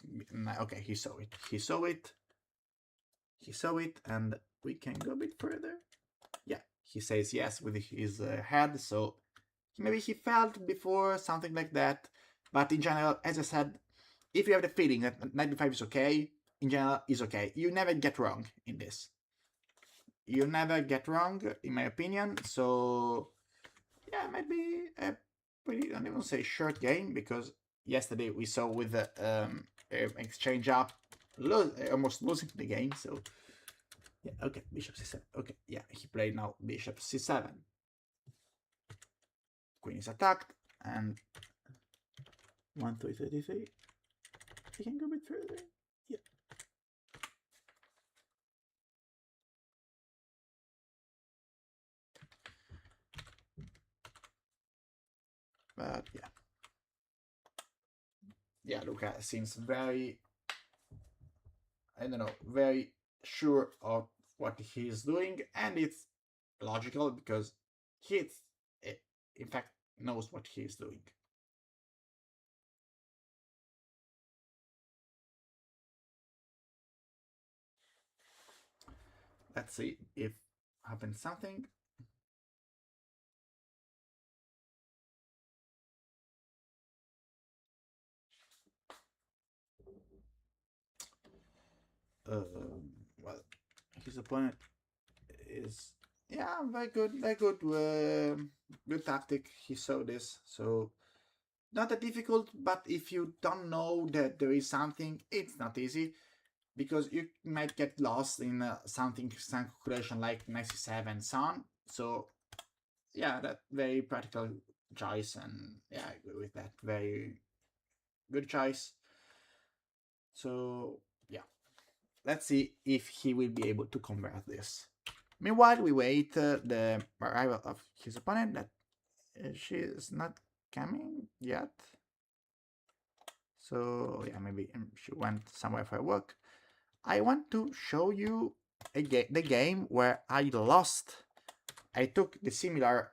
Okay, he saw it. He saw it. He saw it, and we can go a bit further. Yeah, he says yes with his head, so maybe he felt before something like that. But in general, as I said, if you have the feeling that knight b5 is okay, in general, is okay. You never get wrong in this. You never get wrong, in my opinion. So yeah, it might be a pretty, I don't even say short game, because yesterday we saw with the exchange up, almost losing the game. So yeah, okay, bishop c7. Okay, yeah, he played now bishop c7. Queen is attacked, and 1 3 33. He can go a bit further. Yeah. But yeah. Yeah, Luca seems very, I don't know, very sure of what he's doing, and it's logical because he's, in fact, knows what he's doing. Let's see if happens something. Well, his opponent is, yeah, very good, good tactic. He saw this, so not that difficult. But if you don't know that there is something, it's not easy, because you might get lost in some calculation like 97 so on. So yeah, that very practical choice, and yeah, I agree with that. Very good choice. So yeah, let's see if he will be able to convert this. Meanwhile, we wait the arrival of his opponent. That she is not coming yet. So yeah, maybe she went somewhere for work. I want to show you the game where I lost. I took the similar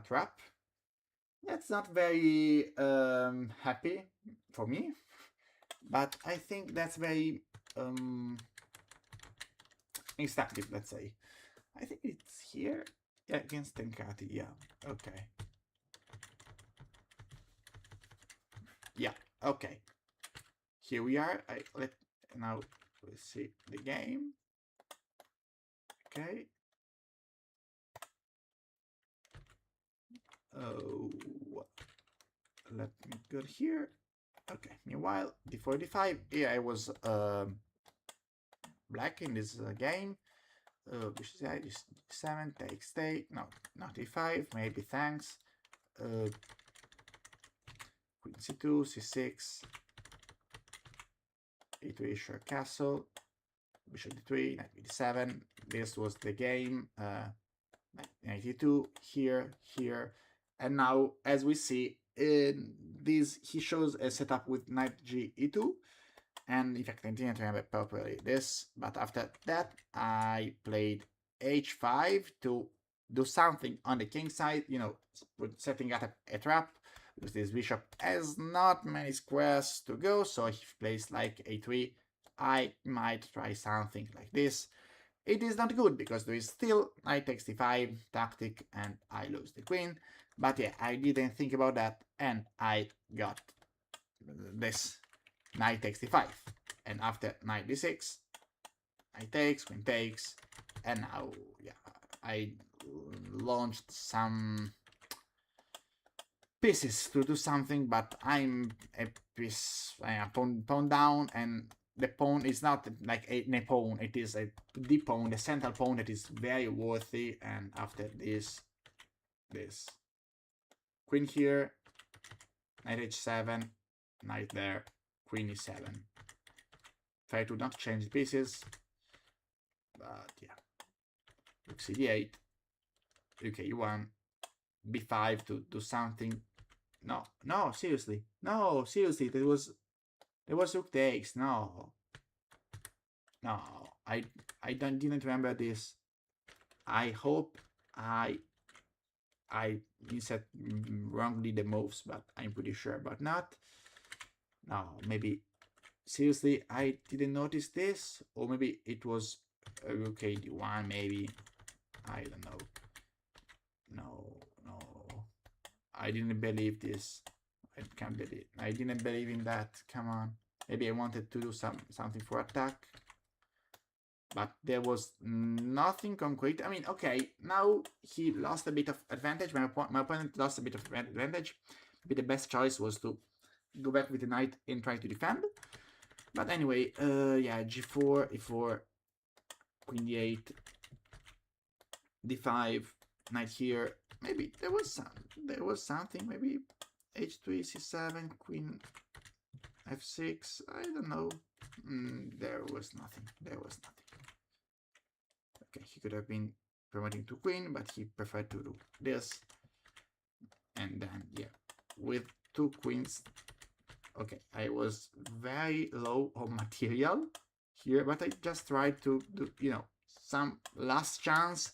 trap. That's not very happy for me, but I think that's very instructive, let's say. I think it's here. Yeah, against Tenkati, yeah. Okay. Yeah, okay. Here we are. Now let's see the game. Okay. Oh, let me go here. Okay. Meanwhile, d45. Yeah, I was black in this game. Bishop d7 takes take. No, not e5. Maybe thanks. Queen c2, c6, e3 short castle, bishop d3, knight d7. This was the game. 92 here, here, and now as we see in this, he shows a setup with knight g e2, and in fact I didn't remember properly this, but after that I played h5 to do something on the king side, you know, setting up a trap, because this bishop has not many squares to go, so if he plays like a3, I might try something like this. It is not good because there is still knight takes d5 tactic and I lose the queen. But yeah, I didn't think about that and I got this knight takes d5. And after knight d6, knight takes, queen takes, and now yeah, I launched some pieces to do something, but I'm a piece, pawn down, and the pawn is not like a pawn, it is a the pawn, the central pawn that is very worthy. And after this queen here, knight h7, knight there, queen e7. Try to not change pieces, but yeah. Rook cd8, rook e1, b5 to do something. No, seriously. No, seriously, there was rook takes. No, I didn't remember this. I hope I said wrongly the moves, but I'm pretty sure about not. No, maybe seriously I didn't notice this, or maybe it was a rook d1. Maybe I don't know. No, I didn't believe this. I can't believe. I didn't believe in that. Come on. Maybe I wanted to do something for attack, but there was nothing concrete. I mean, okay, now he lost a bit of advantage. My opponent lost a bit of advantage. Maybe the best choice was to go back with the knight and try to defend. But anyway, yeah, g4, e4, queen d8, d5, knight here. Maybe there was something. Maybe h3, c7, queen f6. I don't know. There was nothing. Okay, he could have been promoting to queen, but he preferred to do this. And then, yeah, with two queens. Okay, I was very low on material here, but I just tried to do, some last chance.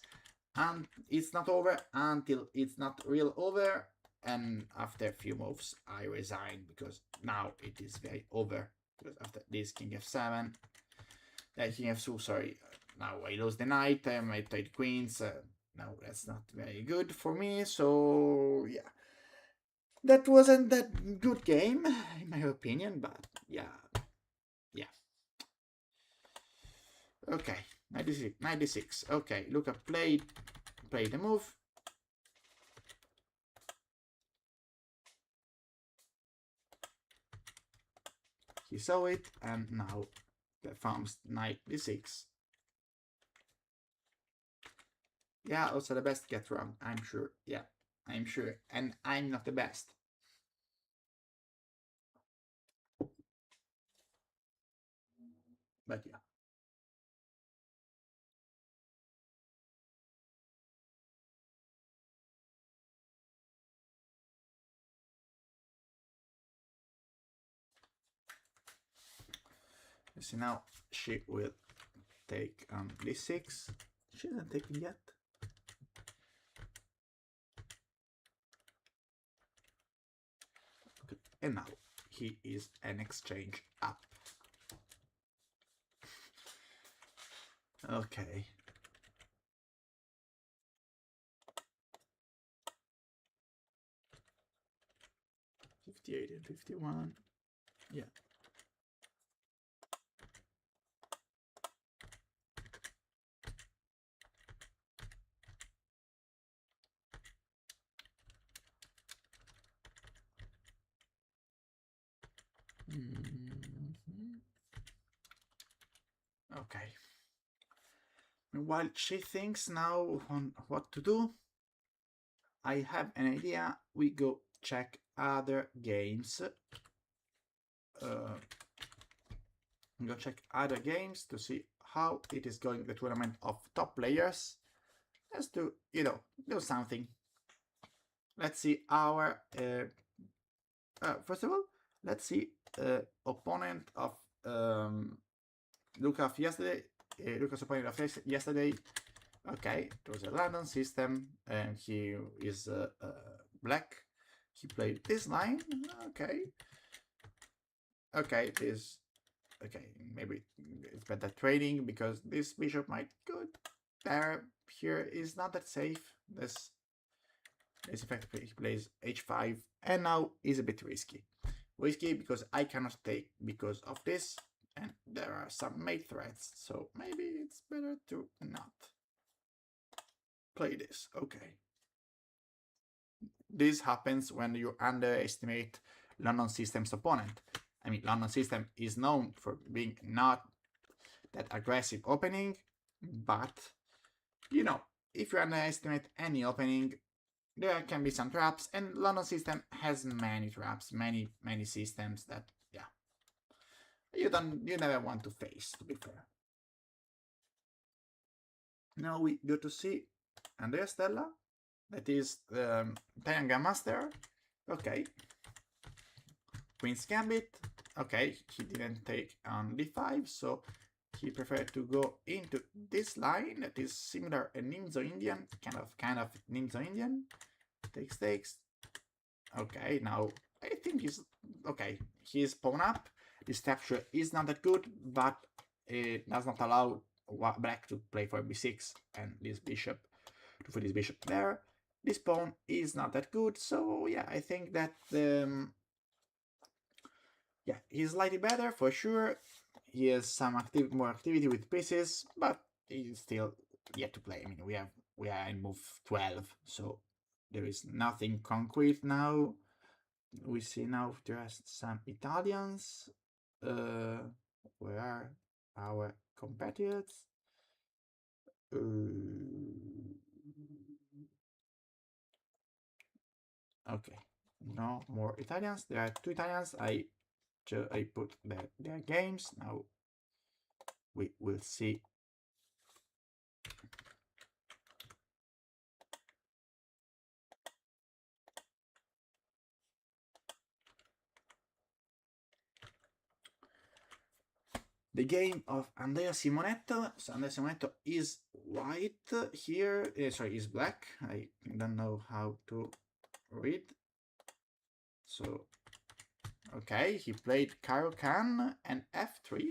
And it's not over until it's not real over. And after a few moves, I resigned, because now it is very over. Because after this king f7, king f2, sorry, now I lose the knight, I played queens. No, that's not very good for me. So yeah, that wasn't that good game in my opinion, but yeah. Okay, 96. Okay, look, I played the move. He saw it, and now the farm's knight d6. Yeah, also the best get wrong, I'm sure. Yeah, I'm sure. And I'm not the best. But yeah. So now she will take on d6. She hasn't taken yet. Okay. And now he is an exchange up. Okay. '58 and '51. Yeah. Okay. While she thinks now on what to do, I have an idea. We go check other games. Go check other games to see how it is going, the tournament of top players. Just to, do something. Let's see our first of all, let's see opponent of Lucas yesterday. Lucas opponent of yesterday. Okay, it was a London system, and he is black. He played this line. Okay, this. Okay, maybe it's better trading, because this bishop might go there. Here is not that safe. This effect, he plays h5, and now is a bit risky. Because I cannot take because of this, and there are some mate threats, so maybe it's better to not play this. Okay. this happens when you underestimate London System's opponent. I mean, London System is known for being not that aggressive opening, but, you know, if you underestimate any opening, there can be some traps, and London System has many traps, many systems that, yeah, you never want to face, to be fair. Now we go to see Andrea Stella, that is the Italian Grandmaster. Okay. Queen's Gambit. Okay, he didn't take on d5, so he preferred to go into this line that is similar a Ninja Indian, kind of Ninja Indian. Takes. Okay, now I think he's okay. He's pawn up. This structure is not that good, but it does not allow black to play for b6 and this bishop to put this bishop there. This pawn is not that good, so yeah, I think that yeah, he's slightly better for sure. He has some more activity with pieces, but he's still yet to play. I mean, we are in move 12, so there is nothing concrete now. We see now just some Italians. Where are our competitors? Okay, no more Italians. There are 2 Italians. I put their games. Now we will see. The game of Andrea Simonetto. So Andrea Simonetto is white here. Sorry, is black. I don't know how to read. So, okay, he played Caro-Kann and f3.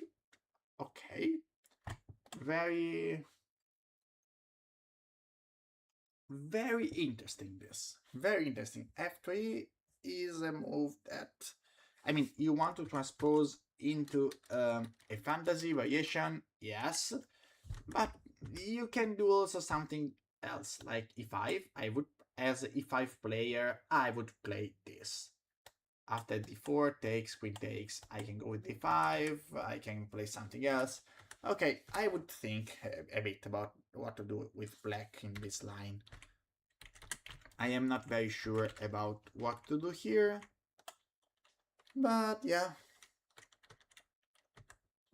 Okay. Very interesting, this. Very interesting. f3 is a move that, I mean, you want to transpose into a fantasy variation, yes, but you can do also something else, like e5. As an e5 player, I would play this. After d4 takes, queen takes, I can go with d5, I can play something else. Okay, I would think a bit about what to do with black in this line. I am not very sure about what to do here, but yeah.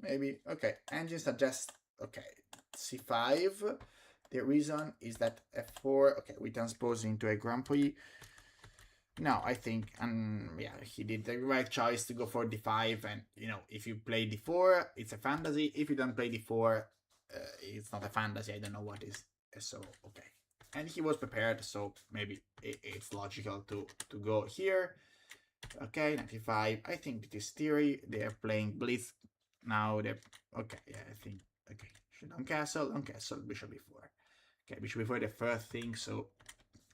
Maybe, okay, engine suggests, okay, c5. The reason is that f4, okay, we transpose into a Grand Prix. No, I think, yeah, he did the right choice to go for d5, and, you know, if you play d4, it's a fantasy. If you don't play d4, it's not a fantasy. I don't know what is, so, okay. And he was prepared, so maybe it's logical to go here. Okay, 95. I think it is theory. They are playing blitz now. They're okay. Yeah, I think okay. Should on castle, bishop b4. Okay, bishop b4 the first thing. So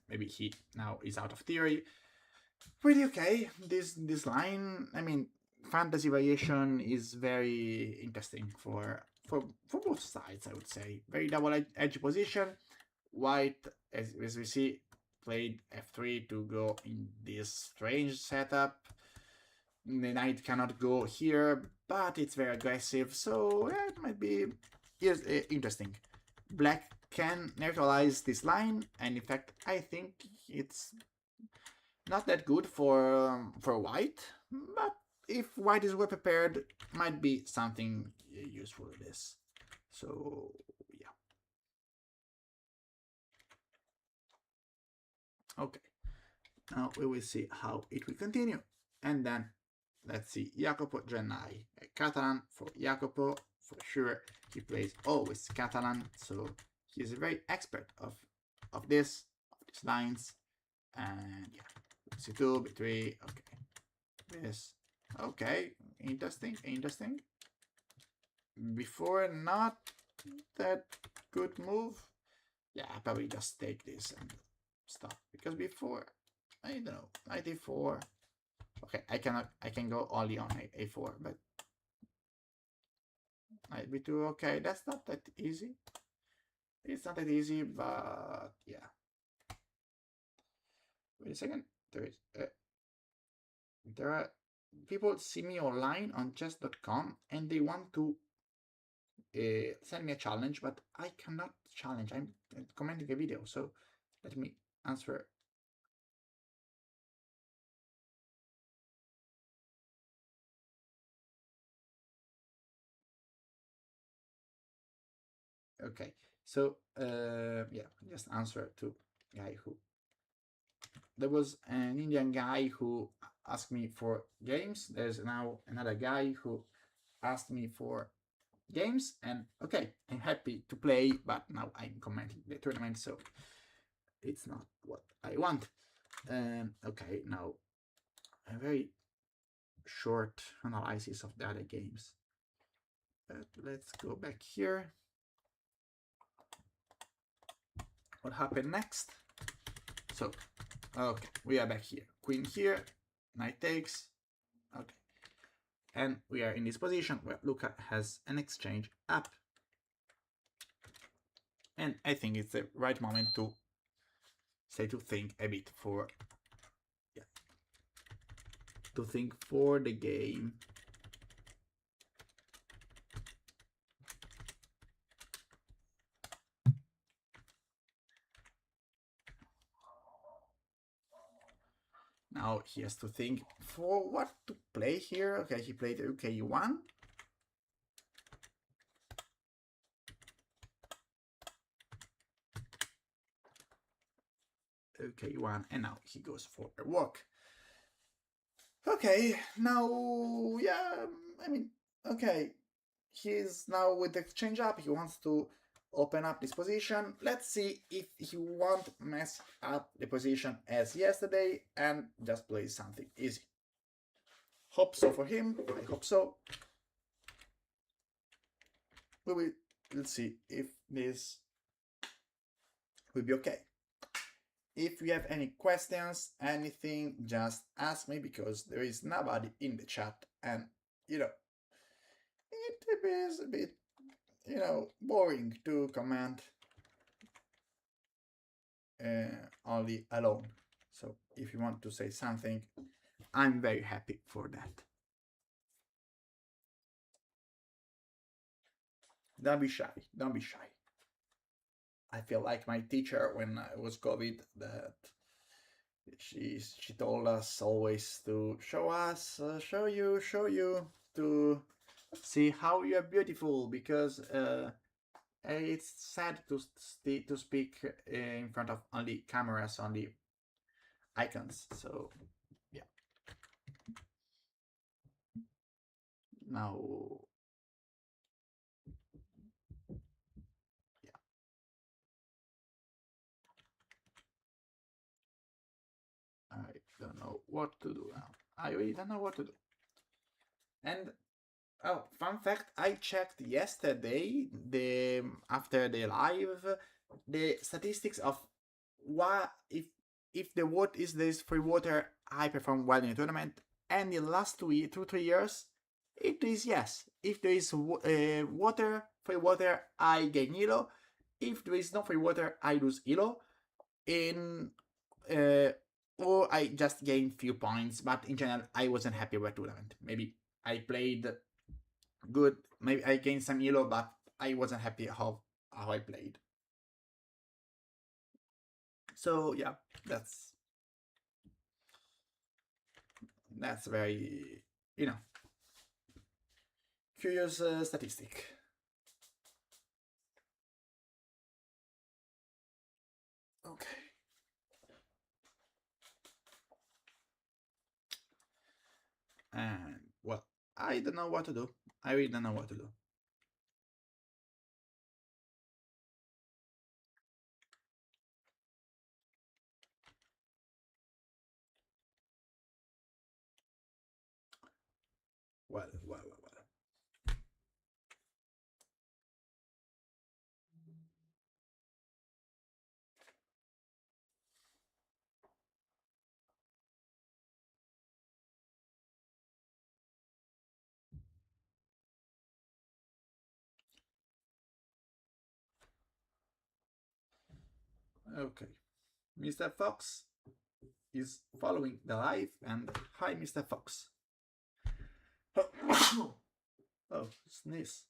maybe he now is out of theory. Pretty okay. This line. I mean, fantasy variation is very interesting for both sides. I would say very double-edged position. White, as we see, played f3 to go in this strange setup. The knight cannot go here, but it's very aggressive, so yeah, it might be interesting. Black can neutralize this line, and in fact, I think it's not that good for white, but if white is well prepared, might be something useful with this. So yeah. Okay. Now we will see how it will continue, and then let's see Jacopo Gennai, a Catalan for Jacopo for sure. He plays always Catalan, so he's a very expert of these lines. And yeah, c2, b3, okay, this, okay, interesting. Before, not that good move. Yeah, I probably just take this and stop, because before, I don't know, knight a4. Okay, I can go only on a4, but knight b2, okay, that's not that easy. It's not that easy, but yeah. Wait a second. There are people see me online on chess.com and they want to send me a challenge, but I cannot challenge. I'm commenting a video, so let me answer. Okay, so yeah, just answer to guy who. There was an Indian guy who asked me for games. There's now another guy who asked me for games, and okay, I'm happy to play, but now I'm commenting the tournament, so it's not what I want. Okay, now a very short analysis of the other games. But let's go back here. What happened next? So, okay, we are back here. Queen here, knight takes. Okay, and we are in this position where Luca has an exchange up. And I think it's the right moment to say to think a bit for, yeah, to think for the game. Now he has to think for what to play here. Okay, he played UK1. UK1, and now he goes for a walk. Okay, now, yeah, I mean, okay, he's now with the exchange up. He wants to open up this position. Let's see if he won't mess up the position as yesterday and just play something easy. Hope so for him. I hope so. Let's see if this will be okay. If you have any questions, anything, just ask me, because there is nobody in the chat, and you know, it is a bit, you know, boring to comment only alone. So if you want to say something, I'm very happy for that. Don't be shy. Don't be shy. I feel like my teacher when I was COVID, that she told us always to show us, show you, to see how you're beautiful, because it's sad to speak in front of only cameras, only icons. So yeah. Now, yeah, I don't know what to do now. I really don't know what to do. And oh, fun fact, I checked yesterday, the after the live, the statistics of what if the what is this free water I perform well in a tournament, and in the last 3 years, it is yes. If there is water, free water, I gain elo. If there is no free water, I lose elo. In or I just gain few points, but in general, I wasn't happy with the tournament. Maybe I played good. Maybe I gained some elo, but I wasn't happy how I played. So yeah, that's very, you know, curious statistic. Okay. And well, I don't know what to do. I really don't know what to do. Well. Okay. Mr. Fox, is following the live, and hi, Mr. Fox. Oh, sneeze.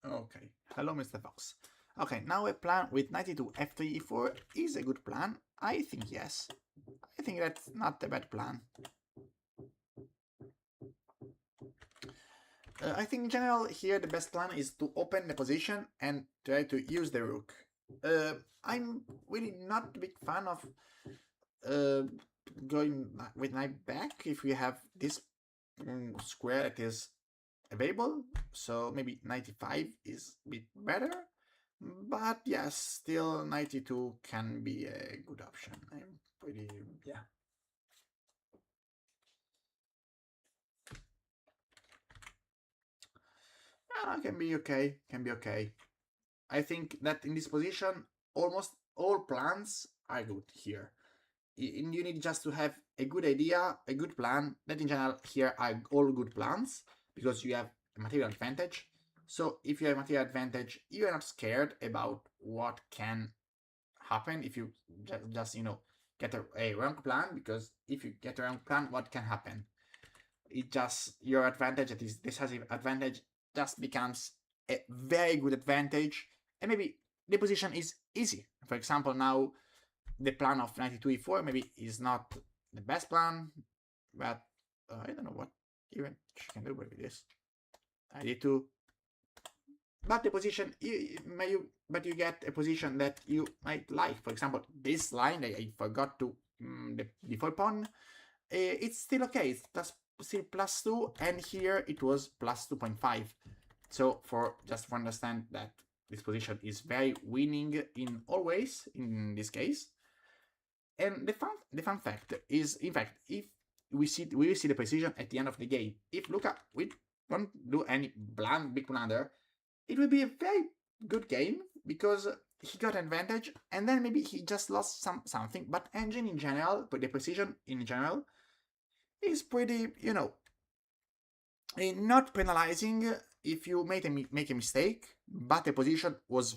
Okay, hello, Mr. Fox. Okay, now a plan with 92 f3 e4 is a good plan. I think yes. I think that's not a bad plan. I think in general here the best plan is to open the position and try to use the rook. I'm really not a big fan of going with knight back if we have this square that is available. So maybe 95 is a bit better. But yes, still 92 can be a good option. I'm pretty, yeah. Can be okay, can be okay. I think that in this position, almost all plans are good here. You need just to have a good idea, a good plan. That in general here are all good plans because you have a material advantage. So if you have material advantage, you are not scared about what can happen if you just get a wrong plan, because if you get a wrong plan, what can happen? It just, your advantage, that is decisive advantage, just becomes a very good advantage, and maybe the position is easy. For example, now the plan of 92 e4 maybe is not the best plan, but I don't know what even she can do with this. I need to, but the position but you get a position that you might like. For example, this line I forgot to the default pawn. It's still okay. It's just still +2, and here it was +2.5. So for just to understand that this position is very winning in all ways in this case. And the fun fact is, in fact, if we see the precision at the end of the game, if Luca we don't do any big blunder, it will be a very good game because he got an advantage, and then maybe he just lost something. But engine in general, but the precision in general is pretty, not penalizing if you make a mistake, but the position was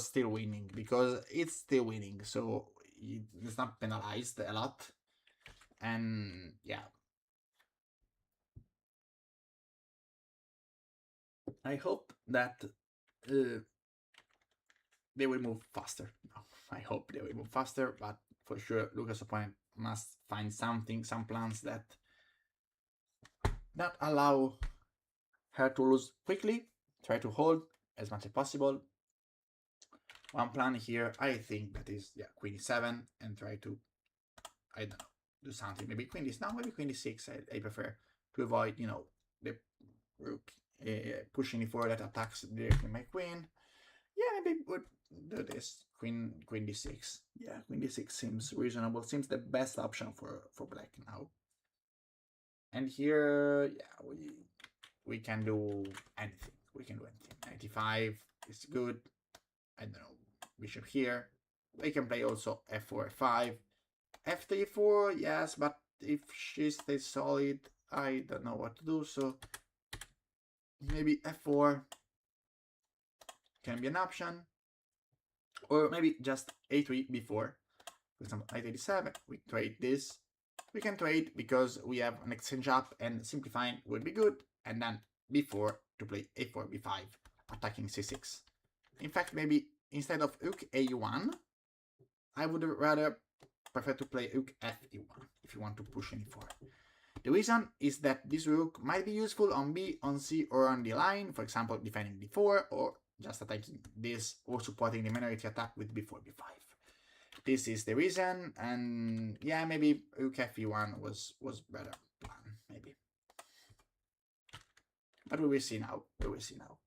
still winning because it's still winning, so it's not penalized a lot. And yeah, I hope that they will move faster. No, I hope they will move faster, but for sure Lucas' opponent must find some plans that allow her to lose quickly, try to hold as much as possible. One plan here, I think, that is, yeah, queen e7, and try to, I don't know, do something. Maybe queen d6, no, maybe queen d6, I prefer, to avoid, the rook pushing e4 that attacks directly my queen. Yeah, maybe would do this, queen d6. Yeah, queen d6 seems reasonable, seems the best option for black now. And here, yeah, we can do anything. We can do anything. 95 is good. I don't know, bishop here. We can play also f4, f5. f3, 4, yes, but if she stays solid, I don't know what to do, so maybe f4 can be an option. Or maybe just a3 before. For example, knight87, we trade this. We can trade because we have an exchange up, and simplifying would be good. And then before to play a4, b5, attacking c6. In fact, maybe instead of rook a1, I would rather prefer to play rook fe1 if you want to push in e4. The reason is that this rook might be useful on b, on c, or on the line, for example, defending d4, or just attacking this, or supporting the minority attack with b4, b5. This is the reason, and yeah, maybe rook fe1 was better plan, maybe. But we will see now. We will see now.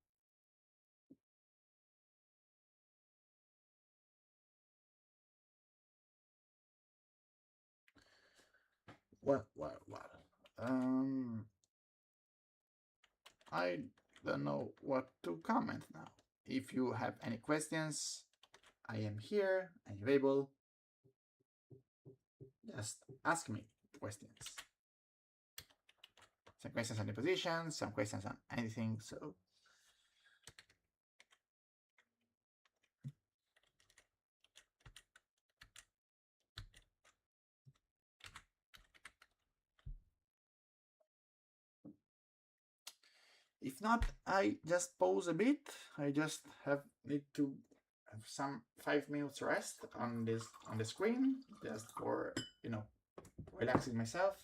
Well. I don't know what to comment now. If you have any questions, I am here and available. Just ask me questions. some questions on the positions, some questions on anything. So if not, I just pause a bit. I just need to have some 5 minutes rest on the screen, just for relaxing myself.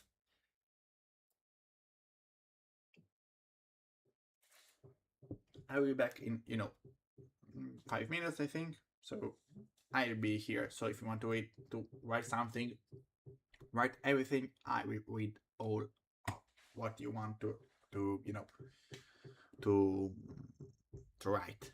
I will be back in 5 minutes, I think. So I'll be here. So if you want to write something, write everything. I will read all what you want to to to write.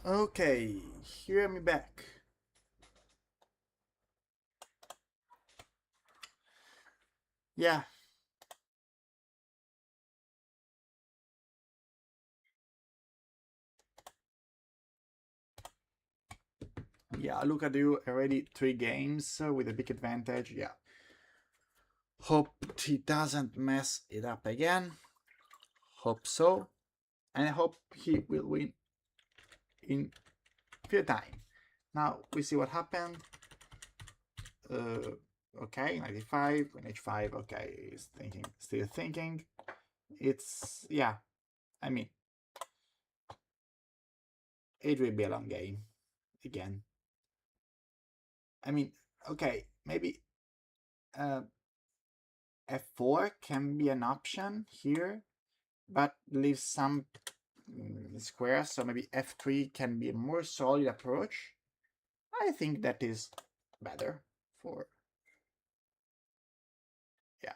Okay, hear me back. Yeah. Yeah, look at you, already 3 games with a big advantage. Yeah. Hope he doesn't mess it up again. Hope so. And I hope he will win in few time. Now we see what happened. Okay, 95, when h5, okay, he's thinking, still thinking. It's, yeah, I mean, it will be a long game, again. I mean, okay, maybe uh, f4 can be an option here, but leaves some squares, so maybe f3 can be a more solid approach. I think that is better for, yeah.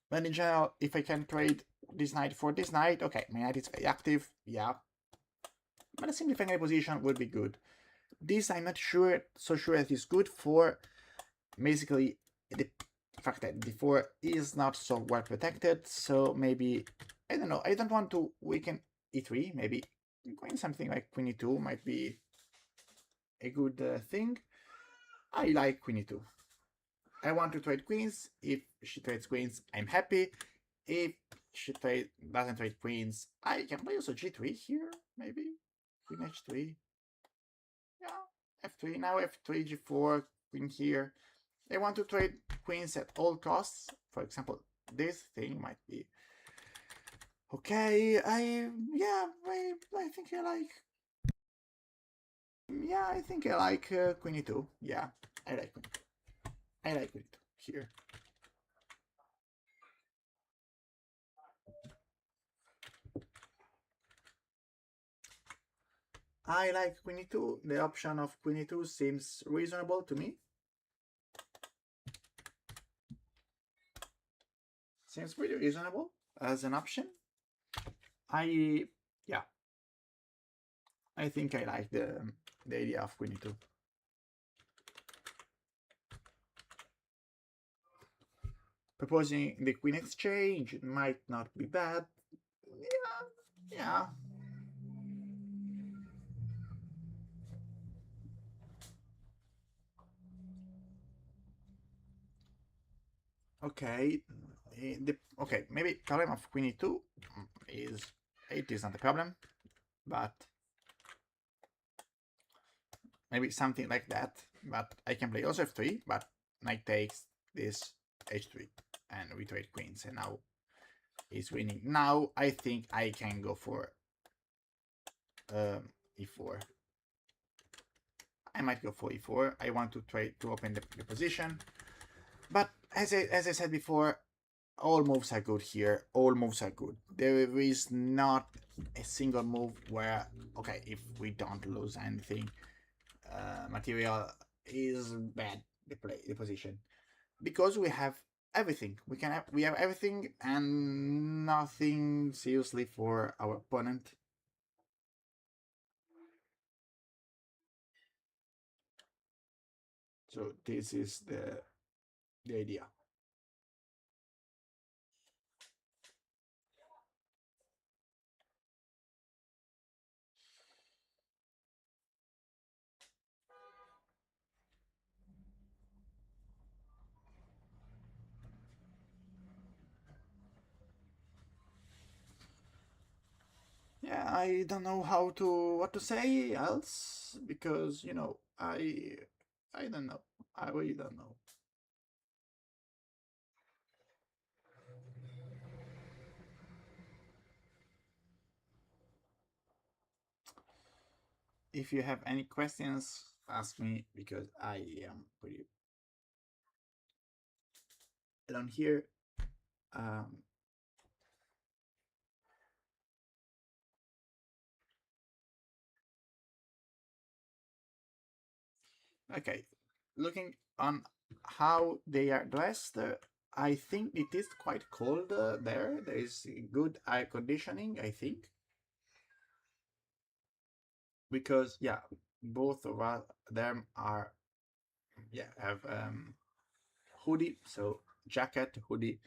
But in general, if I can trade this knight for this knight, okay, my knight is very active, yeah. But a simplifying position would be good. This I'm not so sure that is good for basically the fact that d4 is not so well protected, so maybe, I don't know, I don't want to weaken e3, maybe going something like queen e2 might be a good thing. I like queen e2. I want to trade queens. If she trades queens, I'm happy. If she doesn't trade queens, I can play also g3 here, maybe. Queen h3. Yeah, f3, now f3, g4, queen here. I want to trade queens at all costs. For example, this thing might be okay. I think I like. Yeah, I think I like queen e2. Yeah, I like queen. I like queen e2 here. I like queen e2. The option of queen e2 seems reasonable to me. Seems pretty reasonable as an option. Yeah, I think I like the idea of queen e2. Proposing the queen exchange might not be bad. Yeah. Okay. Okay, maybe problem of queen e2 is it is not a problem, but maybe something like that. But I can play also f3, but knight takes this h3, and we trade queens, and now he's winning. Now I think I can go for e4. I might go for e4. I want to try to open the position, but as I said before, all moves are good here. All moves are good. There is not a single move where, okay, if we don't lose anything, material is bad. The position, because we have everything. We have everything and nothing seriously for our opponent. So this is the idea. Yeah, I don't know what to say else, because I don't know. I really don't know. If you have any questions, ask me, because I am pretty alone here. Um, okay, looking on how they are dressed, I think it is quite cold there. There is good air conditioning, I think, because yeah, both of them are yeah have hoodie, so jacket, hoodie,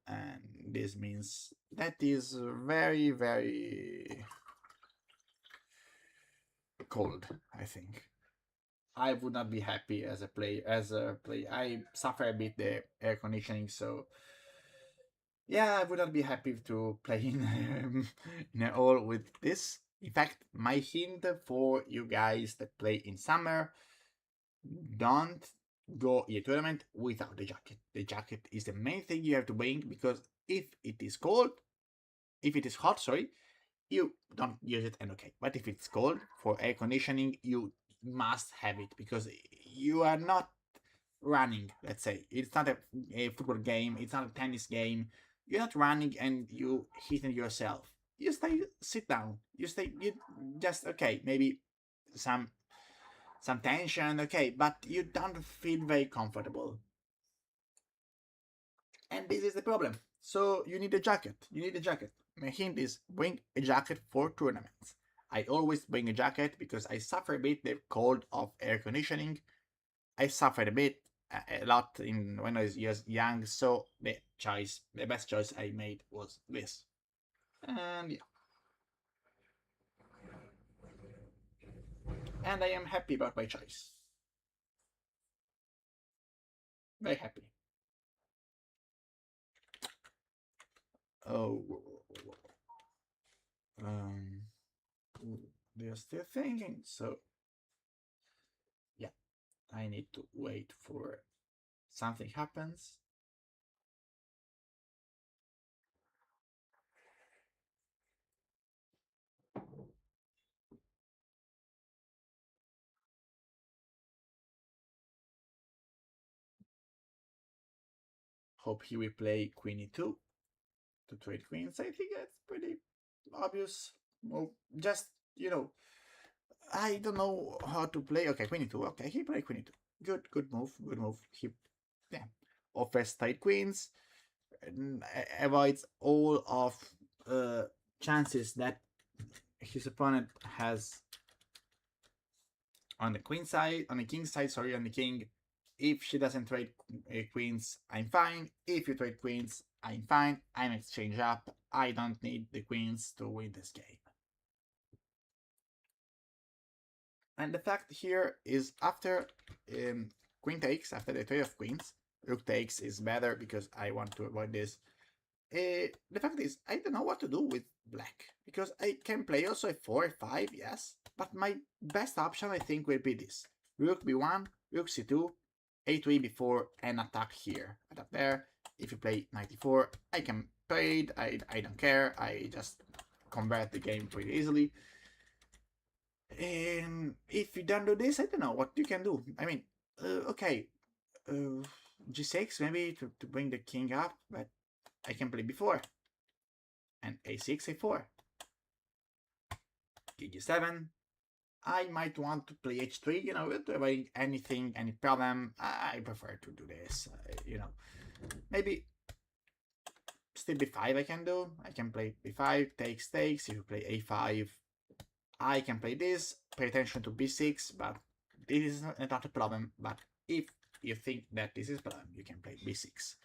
and this means that is very very cold. I think I would not be happy as a player. As a player, I suffer a bit the air conditioning, so yeah, I would not be happy to play in a hall with this. In fact, my hint for you guys that play in summer: don't go in a tournament without the jacket. The jacket is the main thing you have to bring because if it is cold, if it is hot, sorry, you don't use it and okay. But if it's cold for air conditioning, you must have it because you are not running. Let's say it's not a football game, it's not a tennis game. You're not running and you hitting yourself. You stay, sit down. You stay, you just okay. Maybe some tension, okay, but you don't feel very comfortable. And this is the problem. So you need a jacket. You need a jacket. My hint is bring a jacket for tournaments. I always bring a jacket because I suffer a bit the cold of air conditioning. I suffered a bit, a lot in when I was young. So the best choice I made was this. And yeah, and I am happy about my choice. Very happy. Oh, um, they're still thinking. So yeah, I need to wait for something happens. Hope he will play queen e2 to trade queens. I think that's pretty obvious. Well, just I don't know how to play. Okay, queen e2. Okay, he played queen e2. Good move. Good move. He yeah offers tight queens, and avoids all of uh chances that his opponent has on the queen side, on the king side. Sorry, on the king. If she doesn't trade queens, I'm fine. If you trade queens, I'm fine. I'm exchange up. I don't need the queens to win this game. And the fact here is after queen takes, after the trade of queens, rook takes is better because I want to avoid this. The fact is, I don't know what to do with black because I can play also a 4, 5, yes, but my best option I think will be this: rook b1, rook c2, a3 before, and attack here, attack there. If you play 94, I can trade. I don't care. I just convert the game pretty easily. And if you don't do this, I don't know what you can do. I mean, okay, g6 maybe to bring the king up, but I can play b4 and a6, a4, king g7. I might want to play h3, to avoid anything, any problem. I prefer to do this, maybe still b5 I can do. I can play b5, takes, takes. If you play a5, I can play this. Pay attention to b6, but this is not a problem. But if you think that this is a problem, you can play b6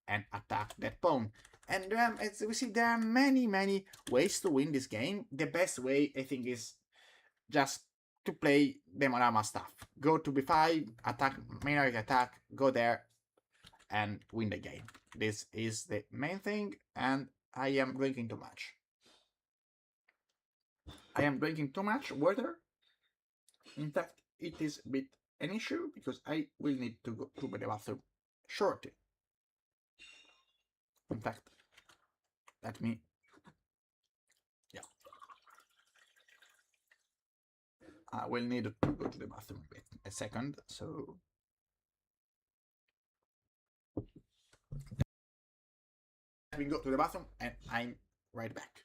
and attack that pawn. And as we see, there are many, many ways to win this game. The best way, I think, is just to play the Morama stuff. Go to b5, attack, minority attack, go there, and win the game. This is the main thing, and I am drinking too much. I am drinking too much water. In fact, it is a bit an issue because I will need to go to the bathroom shortly. In fact, let me, yeah, I will need to go to the bathroom a second. So let me go to the bathroom and I'm right back.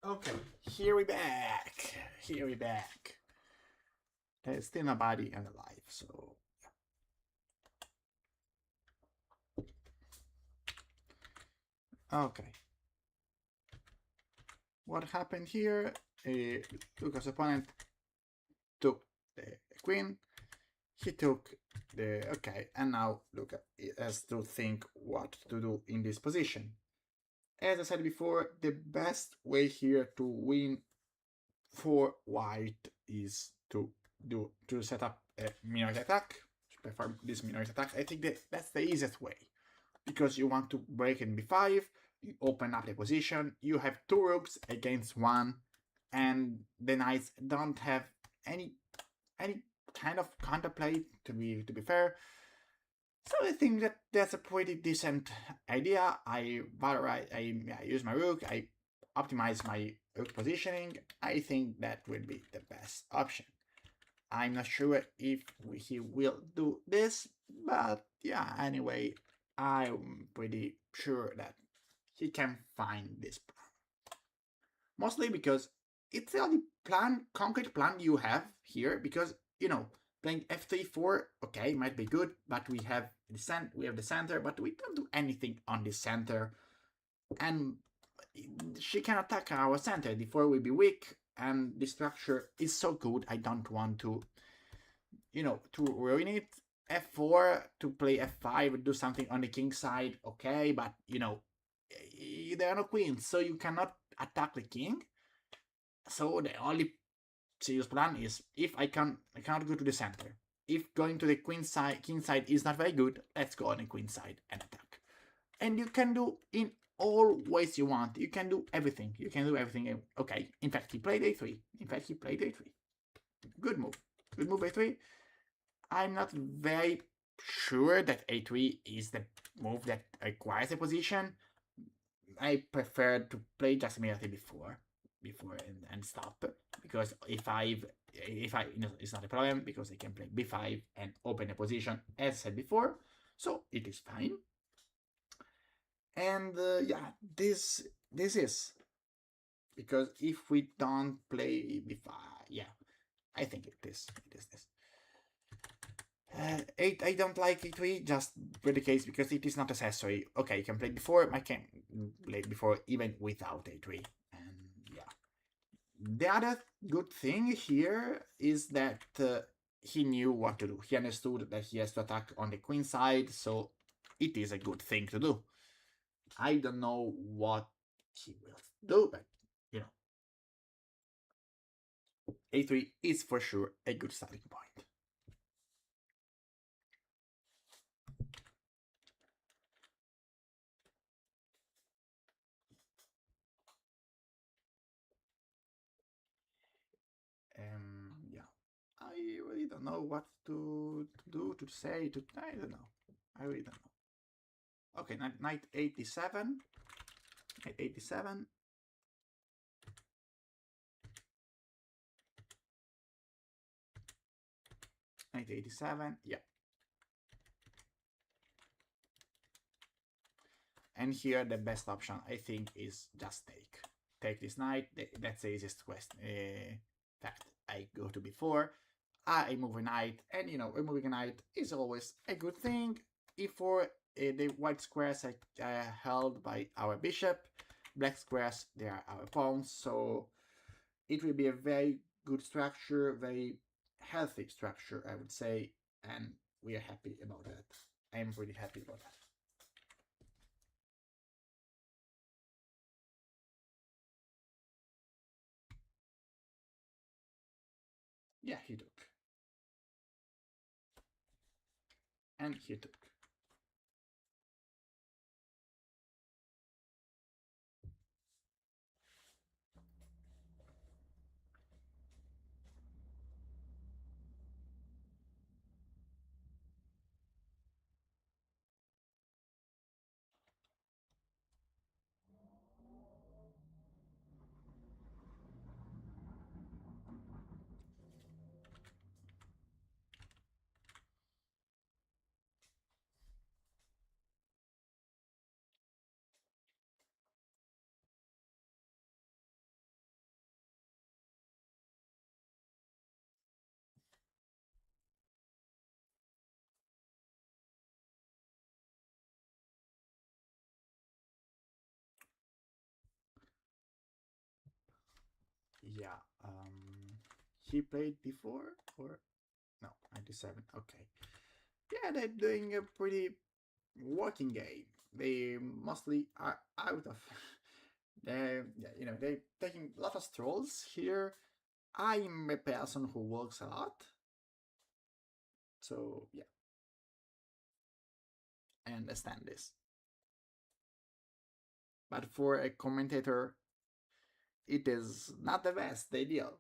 Okay, here we back. Here we back. There's still nobody alive, so okay. What happened here? Lucas' opponent took the queen. He took the okay, and now Luca has to think what to do in this position. As I said before, the best way here to win for white is to set up a minority attack, to perform this minority attack. I think that's the easiest way because you want to break in b5, you open up the position, you have two rooks against one, and the knights don't have any any kind of counterplay to be fair. So I think that that's a pretty decent idea. I use my rook, I optimize my rook positioning. I think that will be the best option. I'm not sure if he will do this, but yeah, anyway, I'm pretty sure that he can find this plan. Mostly because it's the only concrete plan you have here, because, playing f3-4, okay, might be good, but we have the center, but we don't do anything on the center, and she can attack our center. The 4 will be weak, and the structure is so good, I don't want to to ruin it. F4 to play f5, do something on the king side, okay, but there are no queens, so you cannot attack the king. So the only serious plan is, if I cannot go to the center. If going to the king side is not very good, let's go on the queen side and attack. And you can do in all ways you want. You can do everything. You can do everything. Okay, in fact, he played a3. Good move. Good move, a3. I'm not very sure that a3 is the move that requires a position. I prefer to play just immediately before and stop, because if I it's not a problem, because I can play b5 and open a position as said before, so it is fine. And yeah, this is because if we don't play b5, yeah, I think it is this. I don't like a3 just for the case because it is not accessory. Okay, you can play before, I can play before even without a3. And yeah. The other good thing here is that he knew what to do. He understood that he has to attack on the queen side, so it is a good thing to do. I don't know what he will do, but a3 is for sure a good starting point. Yeah, I really don't know what to do, to say, I don't know. I really don't know. Okay, knight 87. Knight 87. Knight 87, yeah. And here the best option, I think, is just take. Take this knight, that's the easiest quest. Fact, I go to b4, I move a knight, and removing a knight is always a good thing. e4, the white squares are held by our bishop, black squares, they are our pawns, so it will be a very good structure, very healthy structure, I would say, and we are happy about that. I am really happy about that. Yeah, he took. And he took. yeah. He played before or no? 97. Okay. Yeah, they're doing a pretty working game. They mostly are out of. They, yeah, they're taking a lot of strolls here. I'm a person who walks a lot, so yeah, I understand this. But for a commentator, it is not the best ideal.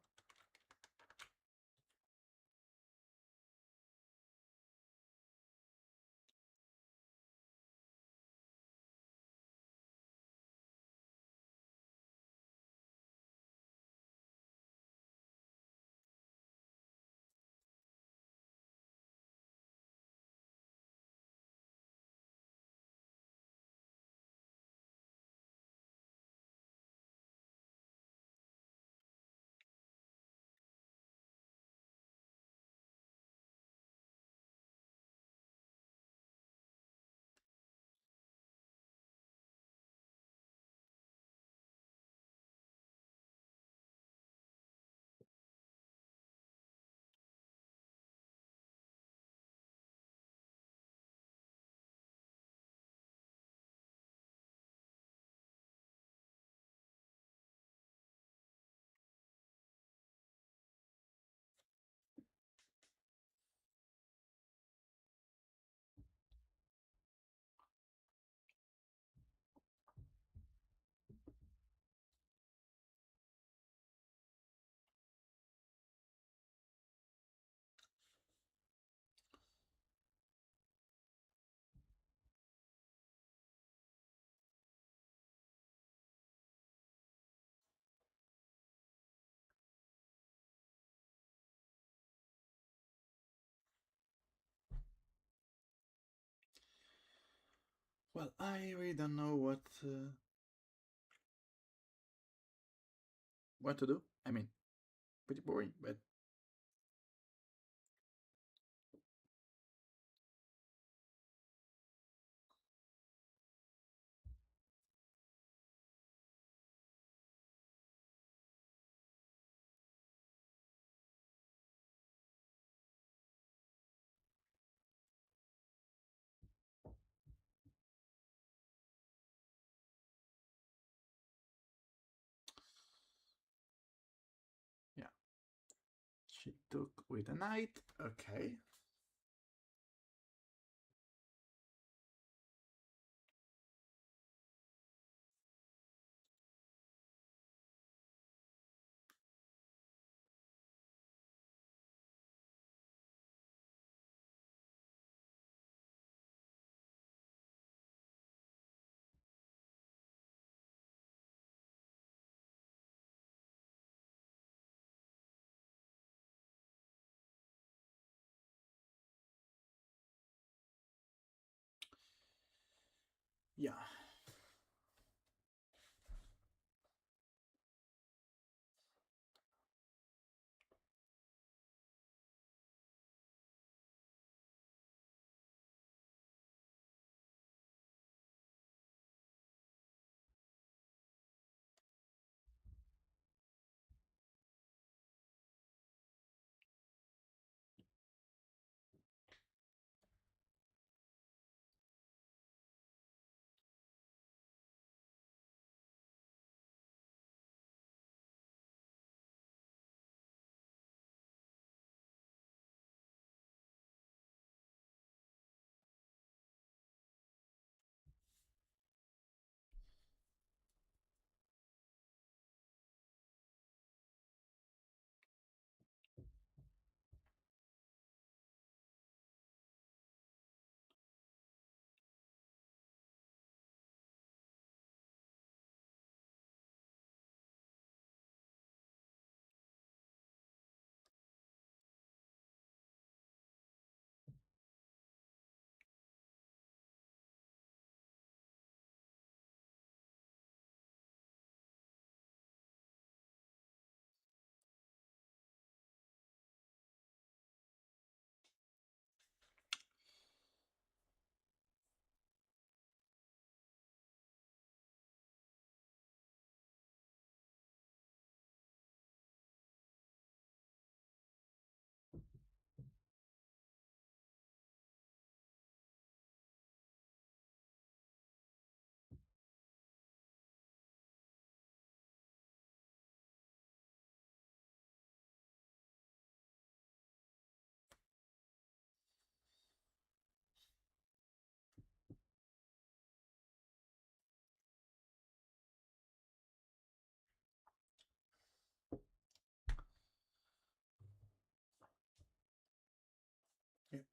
Well, I really don't know what to do. I mean, pretty boring, but yeah. She took with a knight. Okay.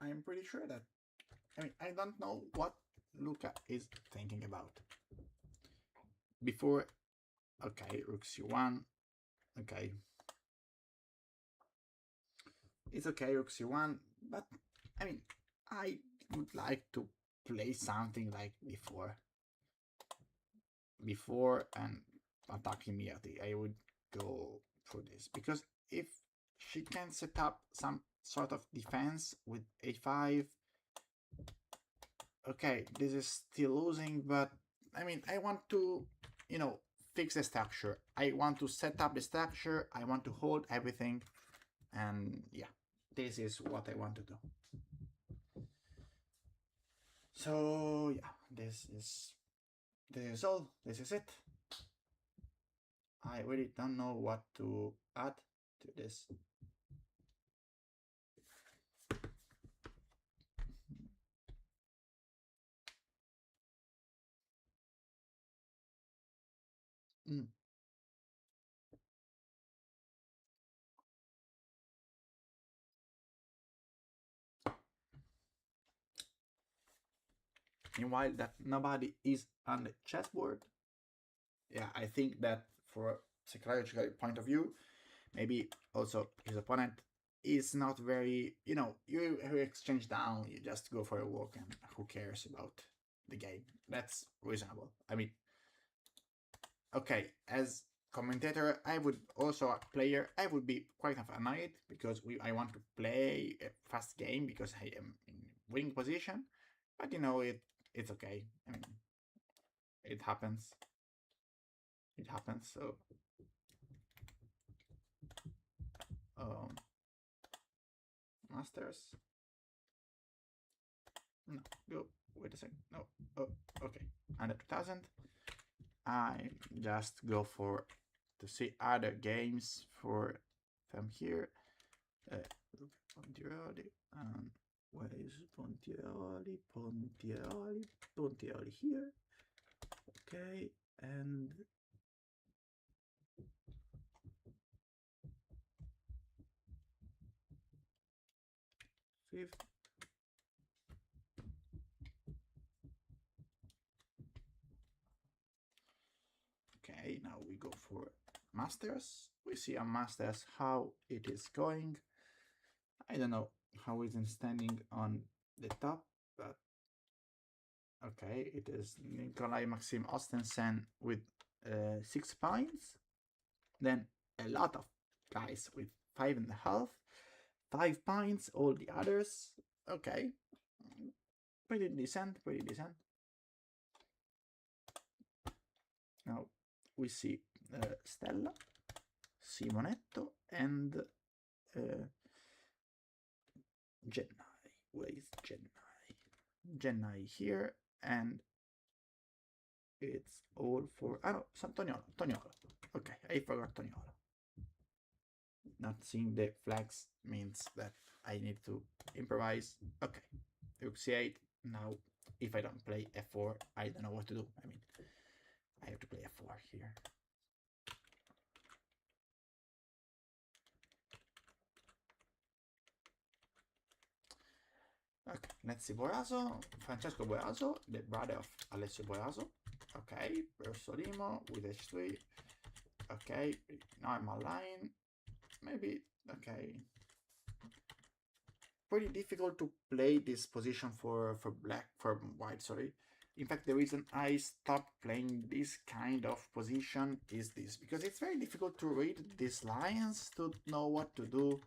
I'm pretty sure that, I mean, I don't know what Luca is thinking about. Before, okay, rook c1, okay. It's okay, rook c1, but, I mean, I would like to play something like before and attack immediately. I would go for this, because if she can set up some sort of defense with a5, okay, this is still losing, but I mean, I want to, you know, fix the structure. I want to set up the structure, I want to hold everything, and yeah, this is what I want to do. So yeah, this is all. This is it. I really don't know what to add to this. Mm. Meanwhile, that nobody is on the chessboard. Yeah, I think that for a psychological point of view, maybe also his opponent is not very, you know, you exchange down, you just go for a walk, and who cares about the game? That's reasonable. I mean, okay, as commentator, I would also a player, I would be quite annoyed because I want to play a fast game because I am in winning position, but you know, it's okay. I mean, it happens. It happens. So masters. No, go. Wait a second. No. Oh, okay. Under 2000. I just go for to see other games for from here. Pontioli. Where is Pontioli? Pontioli here. Okay, and fifth. Okay, now we go for masters. We see on masters how it is going. I don't know how it's standing on the top, but okay, it is Nikolai Maxim Ostensen with 6 points. Then a lot of guys with 5.5, 5 points, all the others. Okay, pretty decent, pretty decent. Now we see Stella, Simonetto, and Gennai. Where is Gennai? Gennai here, and it's all for... oh no, Toniolo. Okay, I forgot Toniolo. Not seeing the flags means that I need to improvise. Okay, rook c8. Now, if I don't play f4, I don't know what to do. I mean, I have to play f4 here. Okay, let's see Boraso, Francesco Boraso, the brother of Alessio Boraso. Okay, Versolimo with h3. Okay, normal line. Maybe, okay. Pretty difficult to play this position for white, sorry. In fact, the reason I stopped playing this kind of position is this, because it's very difficult to read these lines to know what to do.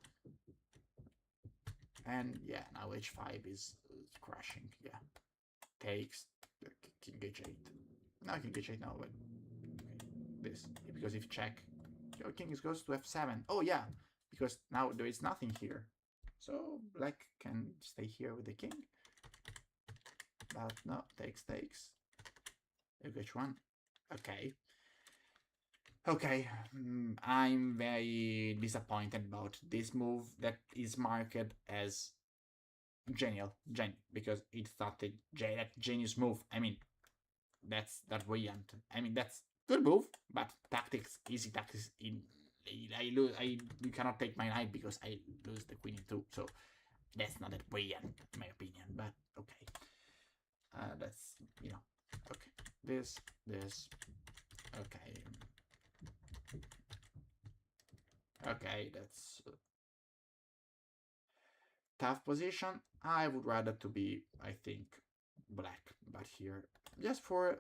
And yeah, now h5 is crashing, yeah. Takes king h8. No, king h8 now, but this, because if check, your king goes to f7. Oh yeah, because now there is nothing here. So black can stay here with the king. But no, takes. H1. Okay. Okay, I'm very disappointed about this move that is marked as genial, because it's not a genius move. I mean, that's brilliant. I mean, that's good move, but tactics, easy tactics. I lose. You cannot take my knight because I lose the queen in 2. So That's not that brilliant, in my opinion, but okay. That's, you know, okay. This, okay. Okay, that's tough position. I would rather to be, I think, black, but here, just for,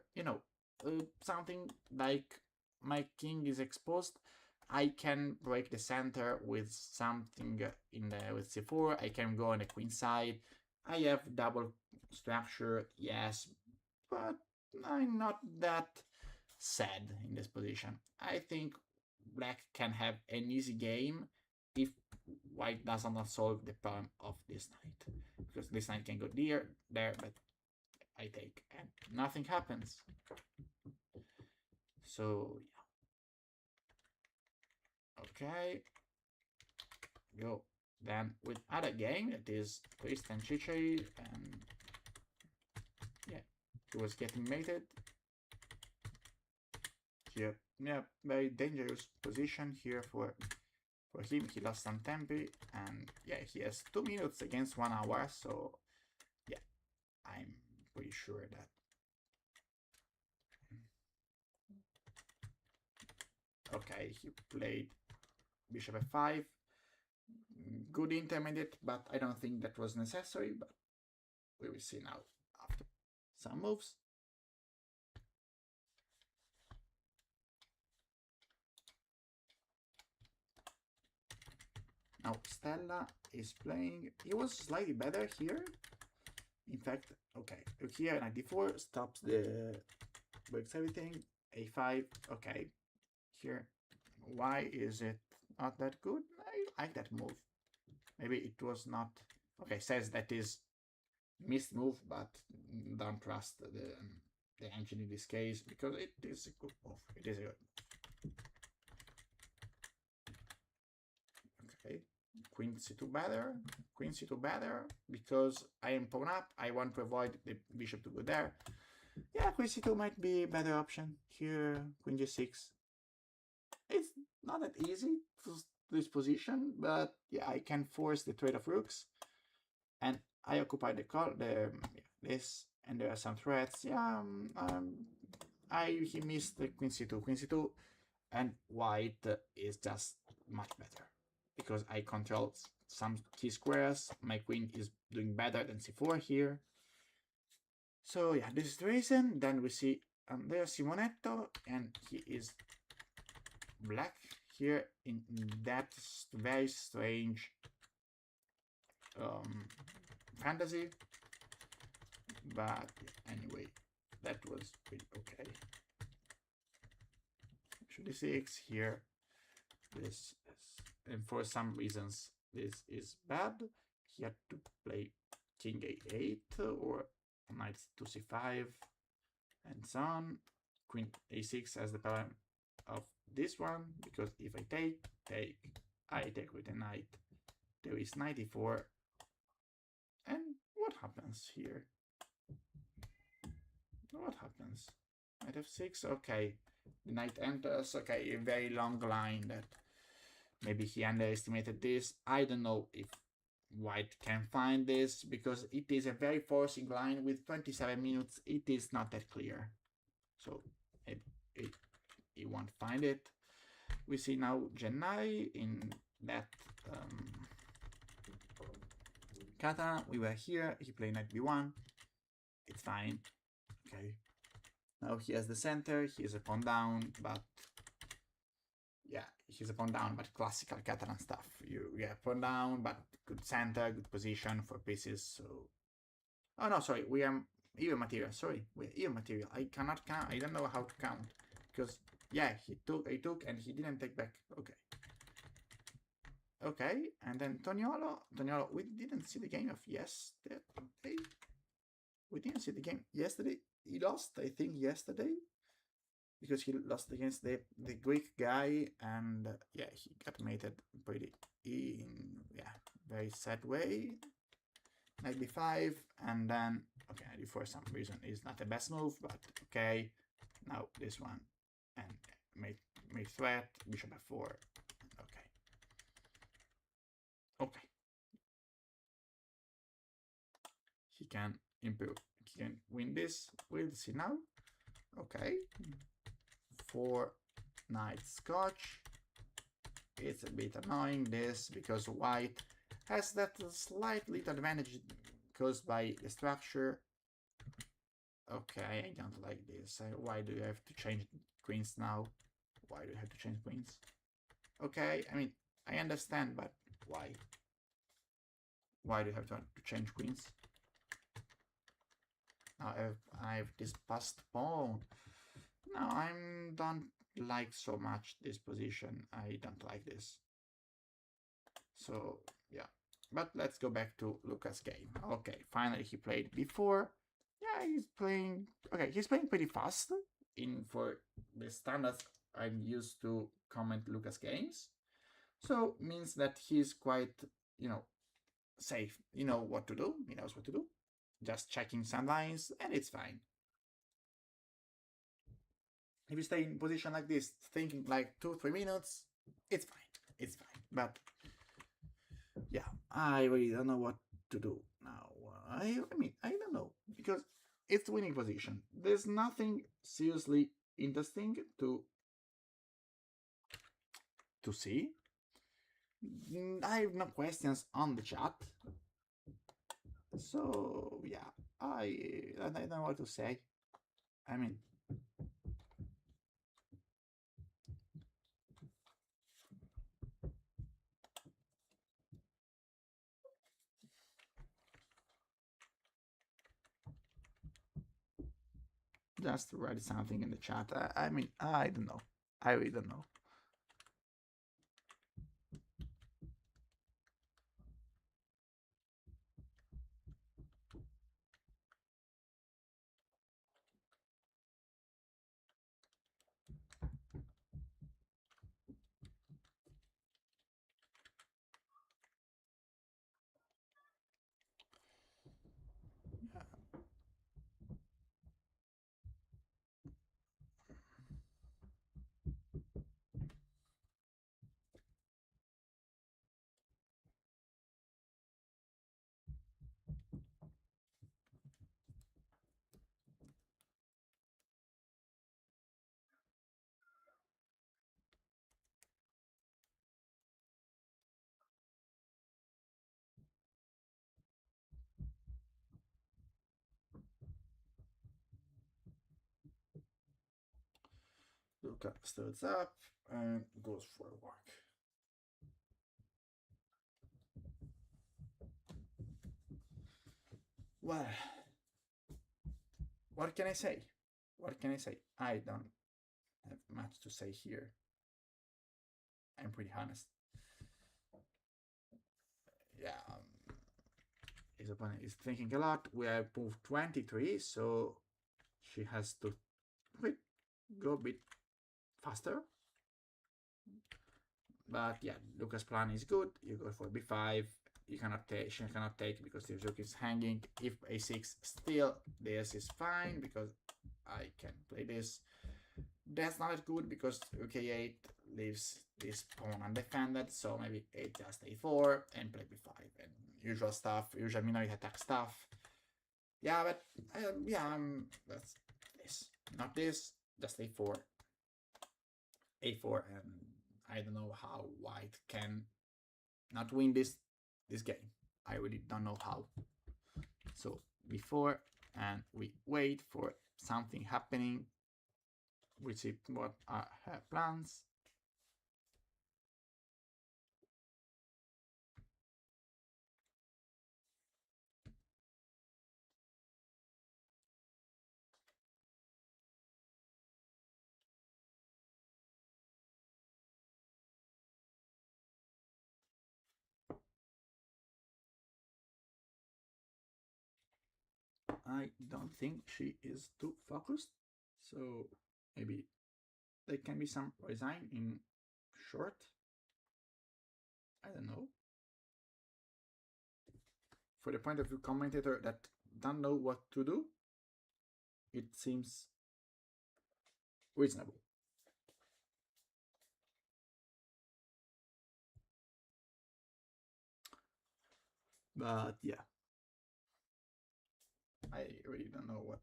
something like my king is exposed, I can break the center with something in the with c4. I can go on the queen side. I have double structure, yes, but I'm not that sad in this position. I think black can have an easy game if white does not solve the problem of this knight. Because this knight can go there, but I take, and nothing happens. So, yeah. Okay. Go. Then with other game, it is twist and chichery, and yeah, he was getting mated. Here, yeah, very dangerous position here for him. He lost some tempi, and yeah, he has 2 minutes against 1 hour, so yeah, I'm pretty sure that. Okay, he played bishop f5, good intermediate, but I don't think that was necessary, but we will see now after some moves. Now Stella is playing, he was slightly better here. In fact, okay, here knight d4 stops the, breaks everything, a5, okay. Here, why is it not that good? I like that move. Maybe it was not, okay, says that is missed move, but don't trust the engine in this case, because it is a good move. It is a good move. Okay, queen c2 better, queen c2 better, because I am pawn up, I want to avoid the bishop to go there. Yeah, queen c2 might be a better option. Here, queen g6. It's not that easy to this position, but yeah, I can force the trade of rooks, and I occupy the this, and there are some threats. Yeah, he missed the queen c2, and white is just much better because I control some key squares. My queen is doing better than c4 here. So yeah, this is the reason. Then we see Andrea Simonetto, and he is black here in that very strange fantasy, but anyway, that was pretty okay. d6 here, this is, and for some reasons this is bad. He had to play king a8 or knight to c5 and so on. Queen a6 has the problem of this one, because if I take, I take with a knight. There is knight e4, and what happens here? What happens? Knight f6, okay. The knight enters, okay, a very long line that maybe he underestimated this. I don't know if white can find this, because it is a very forcing line with 27 minutes. It is not that clear. So he won't find it. We see now Gennai in that kata. We were here, he played knight b1. It's fine. Okay. Now he has the center, he is a pawn down, but yeah, he's a pawn down, but classical Catalan stuff. You pawn down, but good center, good position for pieces. So, oh no, sorry, we are even material. Sorry, we're even material. I cannot count. I don't know how to count, because yeah, I took, and he didn't take back. Okay. Okay, and then Toniolo, we didn't see the game of yesterday. We didn't see the game yesterday. He lost, I think, yesterday, because he lost against the Greek guy, and yeah, he got mated pretty in very sad way. Knight b5, and then okay, knight for some reason is not the best move, but okay. Now this one, and mate threat, bishop f4. Okay. can improve. He can win this. We'll see now. Okay. 4 knights scotch. It's a bit annoying this because white has that slight little advantage caused by the structure. Okay, I don't like this. Why do you have to change queens now? Why do you have to change queens? Okay, I mean, I understand, but why? Why do you have to change queens? Now I have this passed pawn. No, I don't like so much this position. I don't like this. So, yeah. But let's go back to Lucas' game. Okay, finally he played before. Yeah, he's playing... Okay, he's playing pretty fast. For the standards I'm used to comment Lucas' games. So, means that he's quite, safe. You know what to do. He knows what to do. Just checking some lines, and it's fine. If you stay in position like this, thinking like 2-3 minutes, it's fine. It's fine. But yeah, I really don't know what to do now. I mean, I don't know because it's winning position. There's nothing seriously interesting to see. I have no questions on the chat. So yeah, I don't know what to say. I mean, just write something in the chat. I mean, I don't know. I really don't know. Luca stands up and goes for a walk. Well, what can I say? What can I say? I don't have much to say here. I'm pretty honest. Yeah, his opponent is thinking a lot. We have moved 23, so she has to go a bit faster. But yeah, Lucas' plan is good. You go for b5. You cannot take. She cannot take because the rook is hanging. If a6, still this is fine because I can play this. That's not as good because rook a8 leaves this pawn undefended. So maybe just a4 and play b5 and usual stuff. Usual minority attack stuff. Yeah, but that's this. Not this. Just a4. a4 and I don't know how white can not win this game. I really don't know how. So before and we wait for something happening. We see what are her plans. I don't think she is too focused, so maybe there can be some resign in short. I don't know. For the point of view commentator that don't know what to do, it seems reasonable. But yeah. I really don't know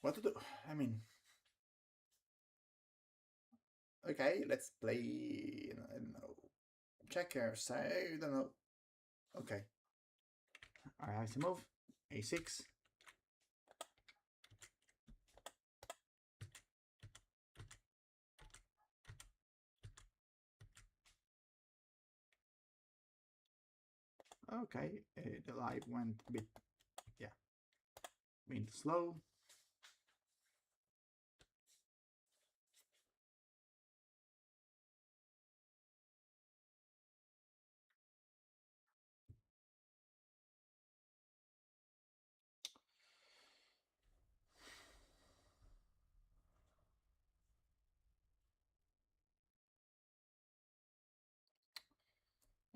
what to do. I mean, okay, let's play, I don't know, checkers. I don't know. Okay. Alright, so move. A6. Okay, the light went a bit, yeah, went slow.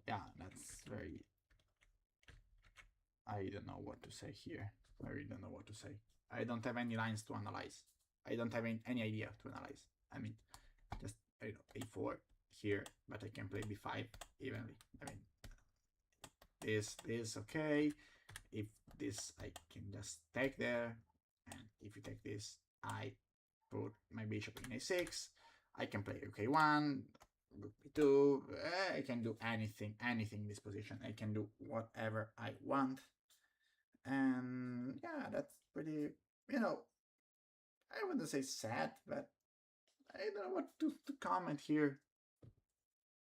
Yeah, that's very. I don't know what to say here. I really don't know what to say. I don't have any lines to analyze. I don't have any idea to analyze. I mean, just I don't know, a4 here, but I can play b5 evenly. I mean, this okay. If this I can just take there, and if you take this, I put my bishop in a6. I can play rook a1, rook b2. I can do anything in this position. I can do whatever I want. And yeah, that's pretty, I wouldn't say sad, but I don't know what to comment here.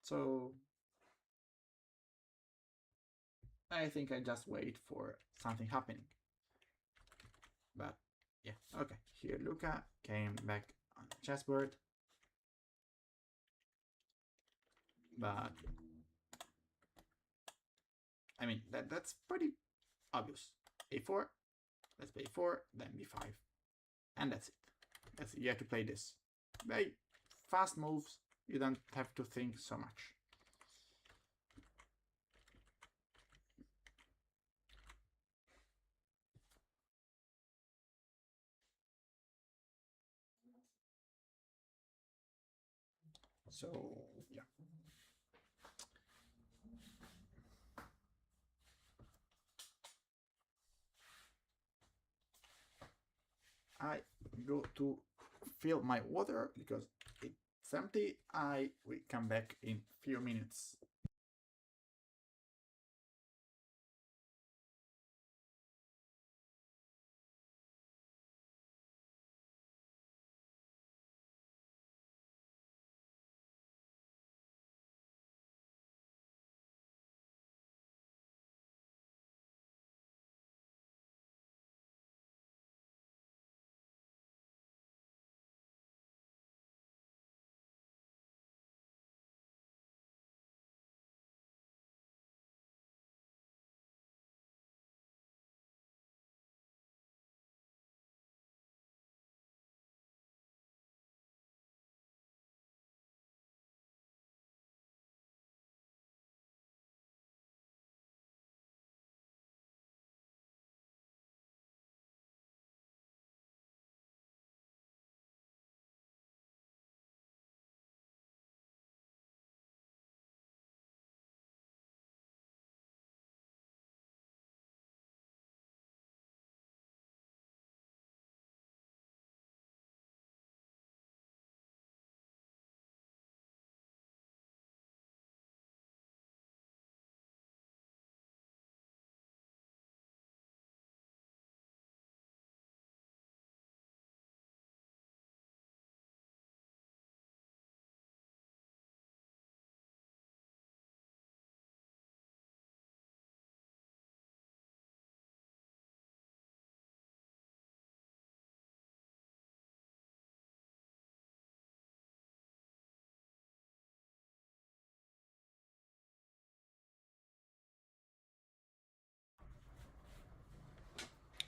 So I think I just wait for something happening. But yeah, okay. Here Luca came back on the chessboard. But I mean that's pretty obvious. A4, let's play a4, then b5. And that's it. That's it. You have to play this. Very fast moves. You don't have to think so much. So yeah. I go to fill my water because it's empty. I will come back in few minutes.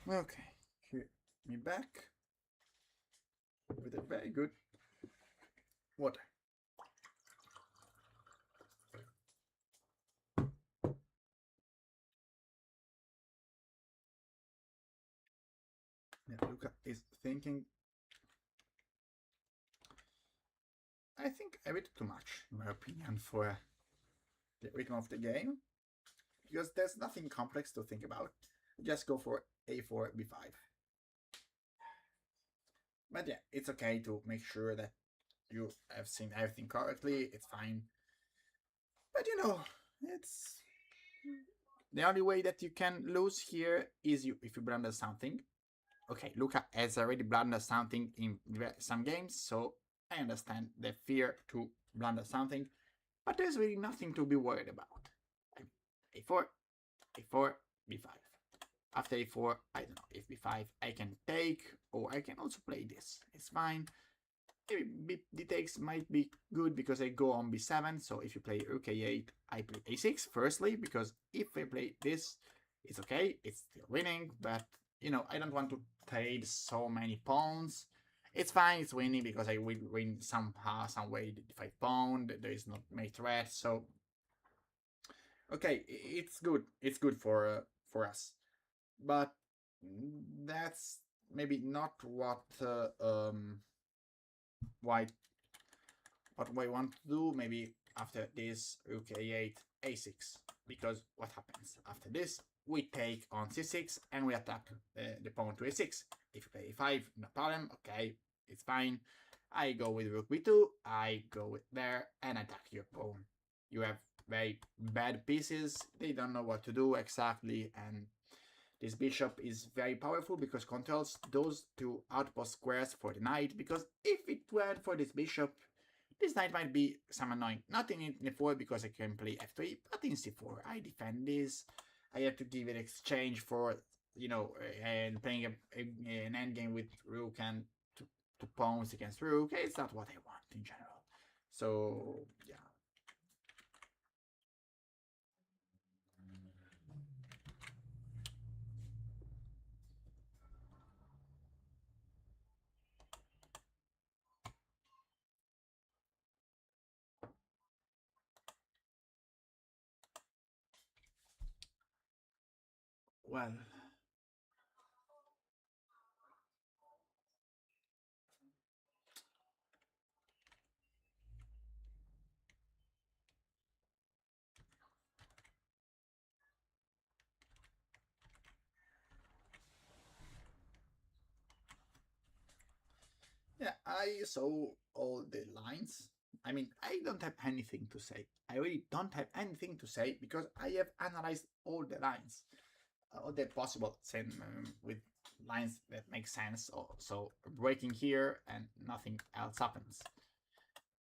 Okay, here me back with a very good water. Yeah, Luca is thinking I think a bit too much, in my opinion, for the rhythm of the game. Because there's nothing complex to think about. Just go for a4, b5. But yeah, it's okay to make sure that you have seen everything correctly. It's fine. But you know, it's the only way that you can lose here is if you blunder something. Okay, Luca has already blundered something in some games, so I understand the fear to blunder something, but there's really nothing to be worried about. a4, a4, b5. After a4, I don't know, if b5, I can take, or I can also play this. It's fine. Maybe the takes might be good because I go on b7, so if you play rook a8, I play a6 firstly, because if I play this, it's okay, it's still winning, but you know, I don't want to trade so many pawns. It's fine, it's winning because I will win somehow, some way the d5 pawn, there is not many threat, so okay, it's good for us, but that's maybe not why what we want to do. Maybe after this rook a8, a6, because what happens after this? We take on c6 and we attack the pawn to a6. If you play a5, no problem, okay, it's fine. I go with rook b2, I go with there and attack your pawn. You have very bad pieces, they don't know what to do exactly, and this bishop is very powerful because controls those two outpost squares for the knight, because if it went for this bishop, this knight might be some annoying. Not in e4 because I can play f3, but in c4 I defend this. I have to give it exchange for, you know, and playing an endgame with rook and two pawns against rook. It's not what I want in general. So yeah. Well, yeah, I saw all the lines. I mean, I don't have anything to say. I really don't have anything to say because I have analyzed all the lines, all the possible with lines that make sense. So breaking here and nothing else happens.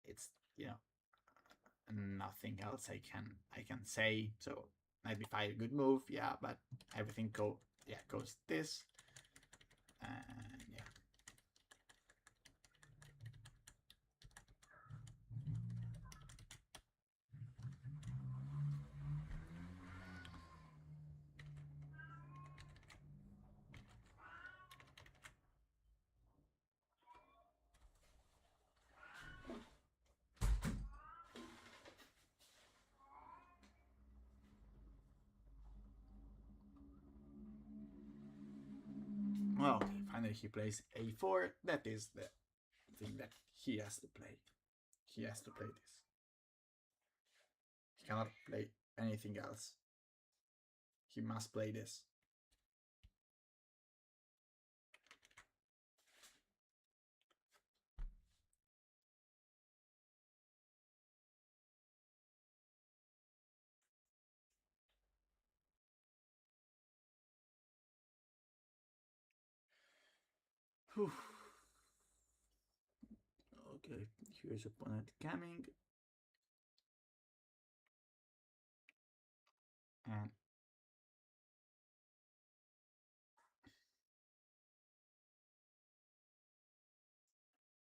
It's, you know, nothing else I can say. So knight b5, good move, yeah, but everything goes this, and yeah. Well, okay, finally he plays a4. That is the thing that he has to play. He has to play this. He cannot play anything else. He must play this. Whew. Okay, here's opponent coming. And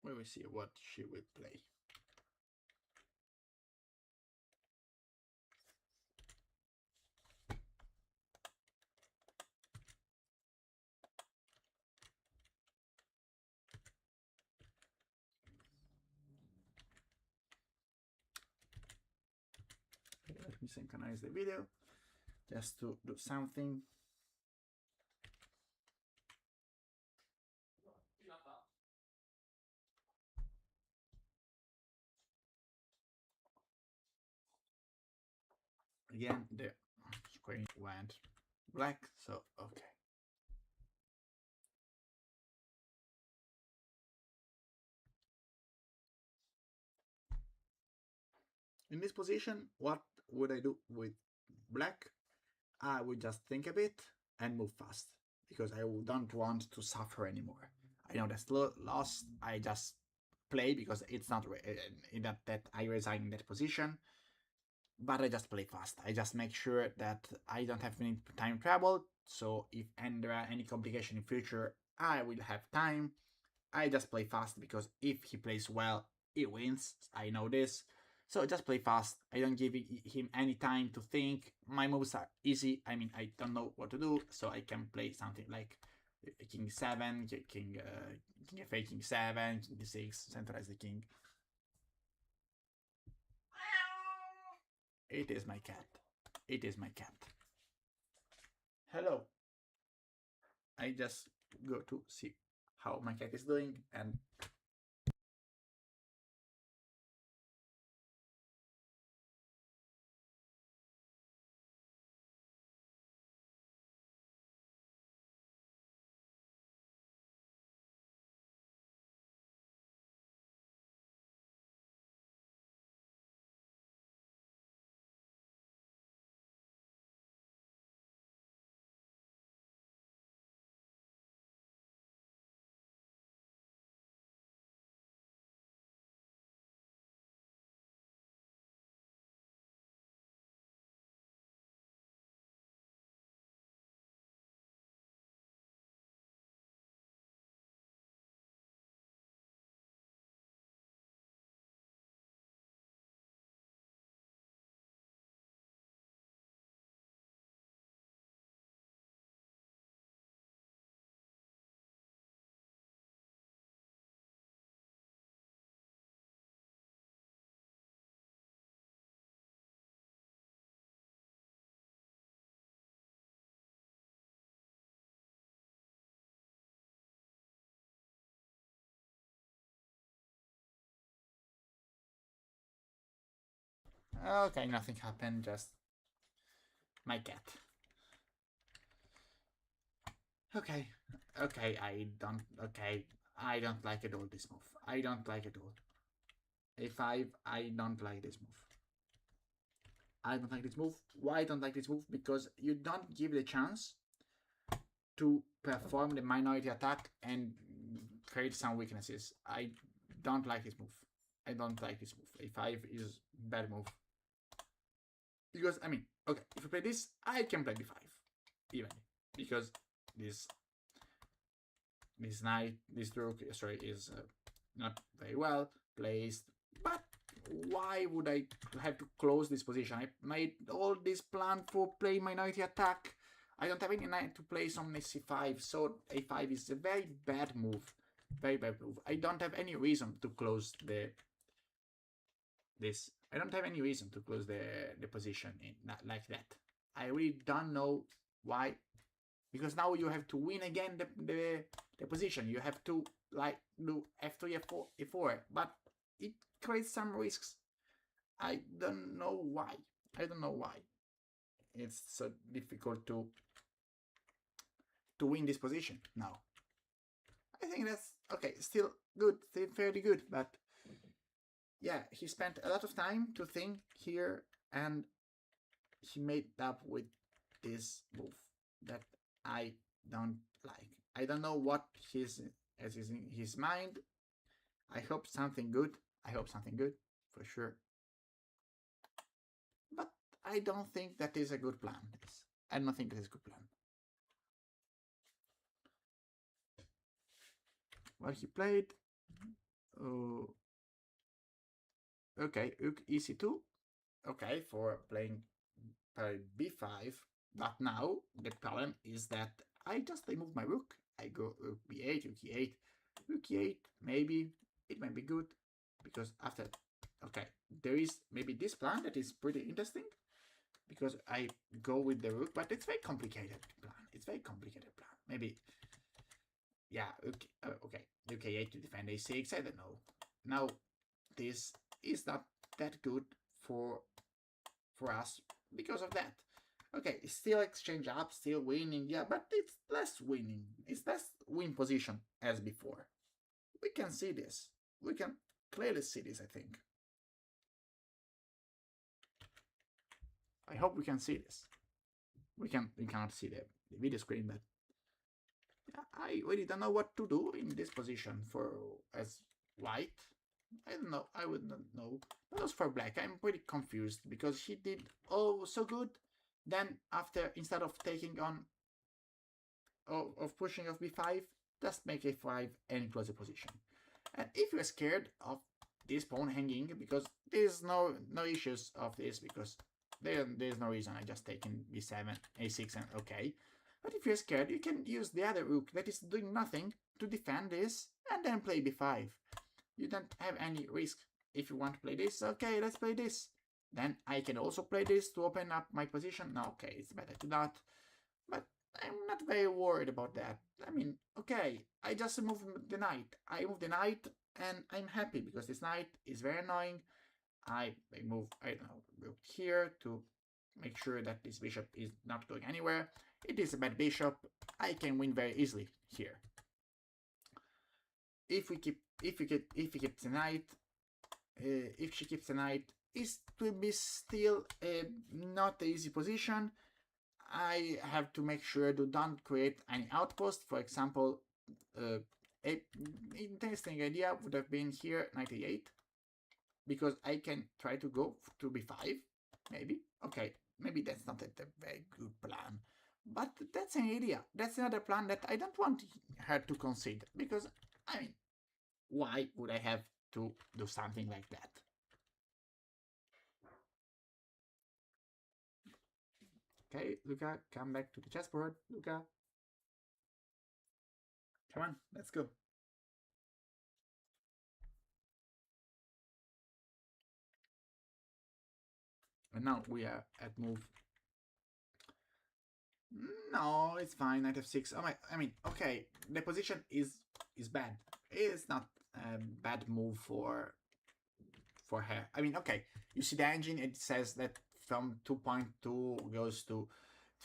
we will see what she will play. Let me synchronize the video just to do something. Again, the screen went black, so okay. In this position, what would I do with black? I would just think a bit and move fast because I don't want to suffer anymore. I know that's lost. I just play because it's not in that I resign in that position. But I just play fast. I just make sure that I don't have any time trouble. So if there are any complication in future, I will have time. I just play fast because if he plays well, he wins. I know this. So just play fast. I don't give him any time to think. My moves are easy. I mean, I don't know what to do, so I can play something like King 7, King F8, King 7, King 6, centralize the king. It is my cat. It is my cat. Hello. I just go to see how my cat is doing and okay, nothing happened, just my cat. Okay, I don't like at all this move. I don't like at all. A5, I don't like this move. I don't like this move. Why I don't like this move? Because you don't give the chance to perform the minority attack and create some weaknesses. I don't like this move. I don't like this move. A5 is bad move. Because, I mean, okay, if I play this, I can play b5. Even. Because this knight, this rook, sorry, is not very well placed. But why would I have to close this position? I made all this plan for playing minority attack. I don't have any knight to place on c5, so a5 is a very bad move. Very bad move. I don't have any reason to close this. I don't have any reason to close the position in like that. I really don't know why. Because now you have to win again the position. You have to like do f3, f4, e4, but it creates some risks. I don't know why. I don't know why. It's so difficult to win this position now. I think that's okay, still good, still fairly good, but yeah, he spent a lot of time to think here and he made up with this move that I don't like. I don't know what is in his mind. I hope something good. I hope something good for sure. But I don't think that is a good plan. I don't think that is a good plan. What he played. Okay, Ook EC2. Okay, for playing b5. But now the problem is that I move my rook. I go rook b8, rook e8, rook e8. Maybe it might be good because after, okay, there is maybe this plan that is pretty interesting because I go with the rook, but it's very complicated plan. It's very complicated plan. Maybe, yeah, okay, rook a8 to defend a6. I don't know. Now this is not that good for us because of that. Okay, still exchange up, still winning, yeah, but it's less winning. It's less win position as before. We can see this. We can clearly see this, I think. I hope we can see this. We cannot see the video screen, but I really don't know what to do in this position for as white. I don't know. I would not know. But as for black, I'm pretty confused because he did so good. Then after, instead of taking on of pushing off b5, just make a5 and close the position. And if you're scared of this pawn hanging, because there's no issues of this, because there's no reason, I just taken b7, a6, and okay. But if you're scared, you can use the other rook that is doing nothing to defend this, and then play b5. You don't have any risk. If you want to play this, okay, let's play this. Then I can also play this to open up my position. No, okay, it's better to not. But I'm not very worried about that. I mean, okay, I just moved the knight. I moved the knight, and I'm happy because this knight is very annoying. I move, I don't know, here to make sure that this bishop is not going anywhere. It is a bad bishop. I can win very easily here. If she keeps the knight, it will be still not an easy position. I have to make sure to don't create any outpost. For example, a interesting idea would have been here 98, because I can try to go to b5, maybe. Okay, maybe that's not a very good plan, but that's an idea. That's another plan that I don't want her to concede, because, I mean, why would I have to do something like that? Okay, Luca, come back to the chessboard. Luca, come on, let's go. And now we are at move. No, it's fine. Knight f6. Oh my! I mean, okay, the position is bad. It's not a bad move for her. I mean, okay, you see the engine. It says that from 2.2 goes to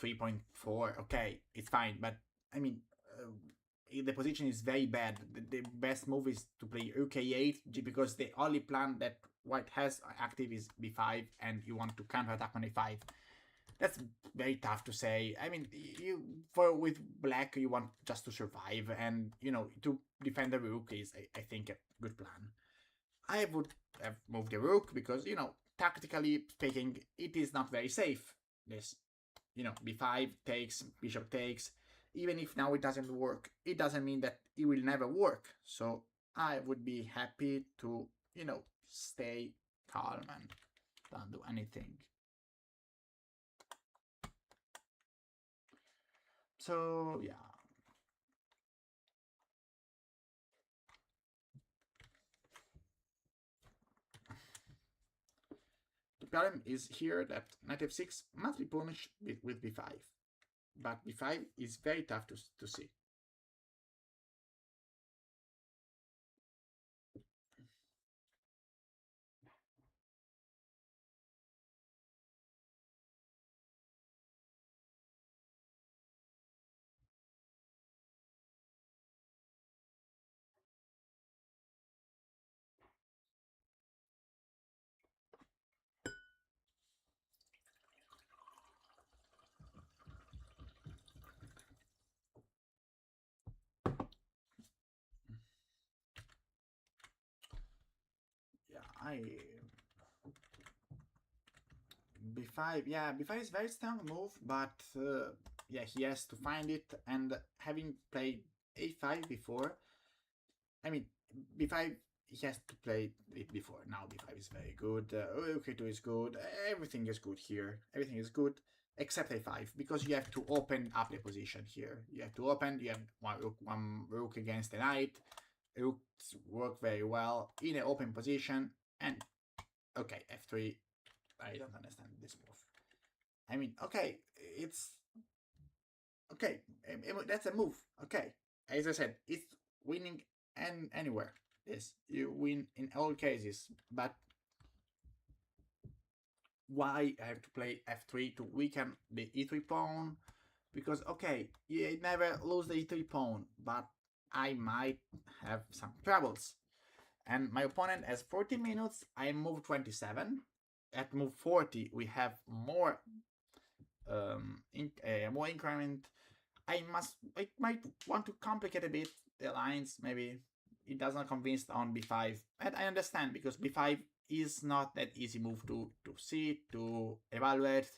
3.4. Okay, it's fine. But I mean, the position is very bad. The best move is to play rook a8 because the only plan that white has active is b5, and you want to counterattack on a5. That's very tough to say. I mean, with black you want just to survive, and to defend the rook is, I think, a good plan. I would have moved the rook because tactically speaking, it is not very safe. This, b5 takes, bishop takes. Even if now it doesn't work, it doesn't mean that it will never work. So I would be happy to, stay calm and don't do anything. So yeah. The problem is here that knight f6 must be punished with b5, but b5 is very tough to see. Yeah, b5, yeah, b5 is very strong move, but yeah, he has to find it, and having played a5 before, I mean, b5, he has to play it before. Now b5 is very good, rook a2 is good, everything is good here, everything is good, except a5, because you have to open up the position here. You have to open, you have one rook against the knight, rooks work very well in an open position, and okay, f3, I don't understand this move. I mean, okay, it's okay. That's a move. Okay, as I said, it's winning and anywhere. Yes, you win in all cases, but why I have to play f3 to weaken the e3 pawn, because okay, you never lose the e3 pawn, but I might have some troubles. And my opponent has 40 minutes, I move 27. At move 40, we have more more increment. I might want to complicate a bit the lines, maybe it does not convince on b5. And I understand, because b5 is not that easy move to see, to evaluate.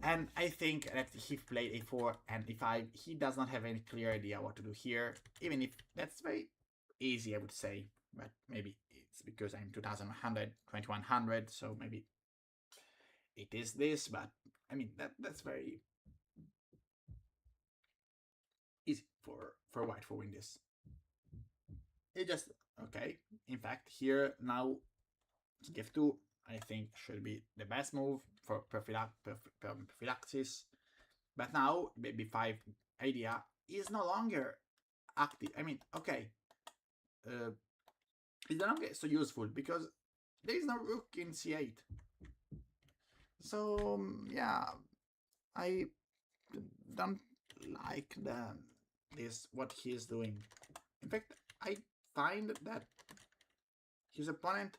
And I think that he played a4 and e5, he does not have any clear idea what to do here, even if that's very easy, I would say. But maybe it's because I'm 2100, 2100, so maybe it is this, but I mean, that's very easy for white for win this. It just, okay, in fact, here now f2, I think, should be the best move for prophylaxis. But now the b5 idea is no longer active. I mean, okay, it's no longer so useful because there is no rook in c8. So yeah, I don't like this what he is doing. In fact, I find that his opponent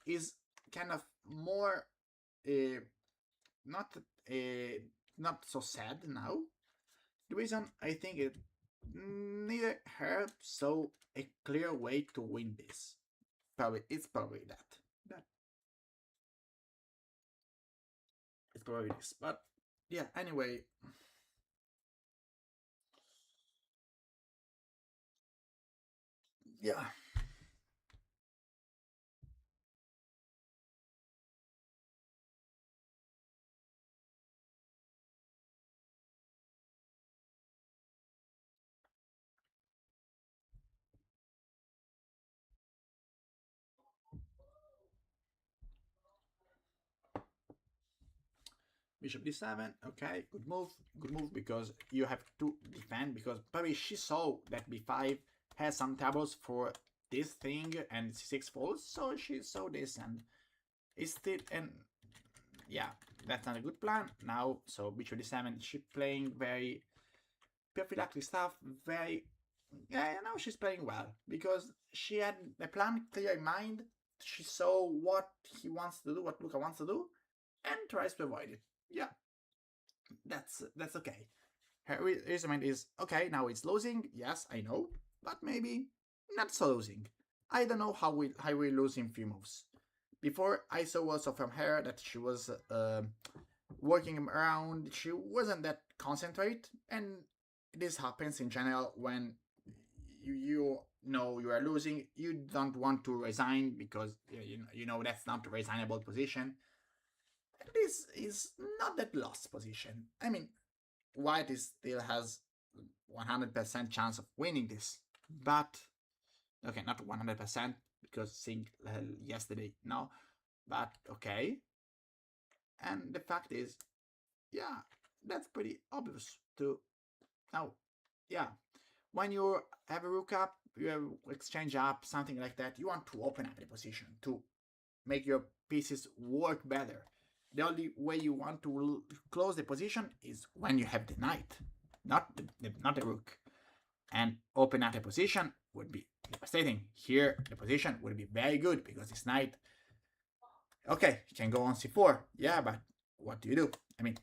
is kind of more not so sad now. The reason I think it neither her so a clear way to win this. It's probably that. It's probably this. But yeah, anyway. Yeah. Bishop d7, okay, good move, because you have to defend, because probably she saw that b5 has some tables for this thing and c6 falls, so she saw this and it's still, and yeah, that's not a good plan now. So bishop d7, she playing very prophylactic stuff, very, yeah, now she's playing well, because she had the plan clear in mind, she saw what he wants to do, what Luca wants to do, and tries to avoid it. Yeah, that's okay. Her reasoning is, okay, now it's losing, yes, I know, but maybe not so losing. I don't know how we lose in few moves. Before, I saw also from her that she was working around, she wasn't that concentrate, and this happens in general when you know you are losing, you don't want to resign, because you know that's not a resignable position. This is not that lost position. I mean, white still has 100% chance of winning this, but okay, not 100% because seeing yesterday, no, but okay. And the fact is, yeah, that's pretty obvious too. Now, yeah, when you have a rook up, you have exchange up, something like that, you want to open up the position to make your pieces work better. The only way you want to close the position is when you have the knight, not the rook. And open up the position would be devastating. Here, the position would be very good because this knight, okay, he can go on c4. Yeah, but what do you do? I mean,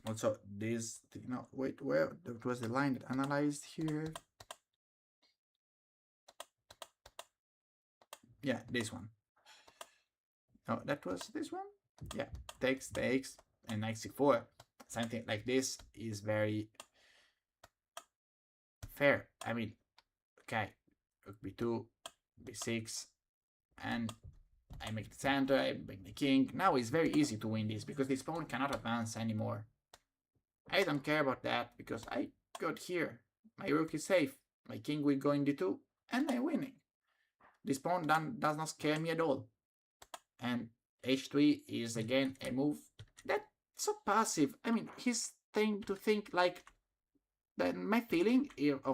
also this, wait, where was the line that analyzed here? Yeah, this one. No, that was this one. Yeah, takes, and knight c4. Something like this is very fair. I mean, okay, rook b2, b6, and I make the center, I bring the king. Now it's very easy to win this, because this pawn cannot advance anymore. I don't care about that, because I got here. My rook is safe. My king will go in d2, and I'm winning. This pawn does not scare me at all. And h3 is again a move that's so passive. I mean, he's trying to think like that. My feeling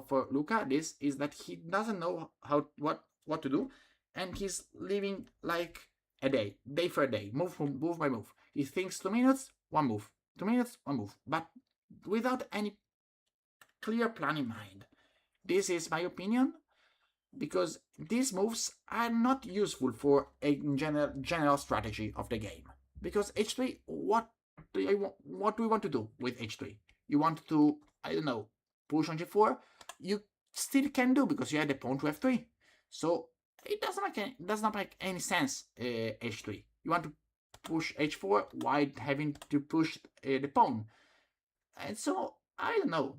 for Luca this is that he doesn't know what to do, and he's living like a day for a day, move by move. He thinks 2 minutes, one move, 2 minutes, one move, but without any clear plan in mind. This is my opinion, because these moves are not useful for a general strategy of the game. Because h3, what do we want to do with h3? You want to, I don't know, push on g4? You still can do, because you had the pawn to f3. So it does not make any sense, h3. You want to push h4 while having to push the pawn. And so, I don't know,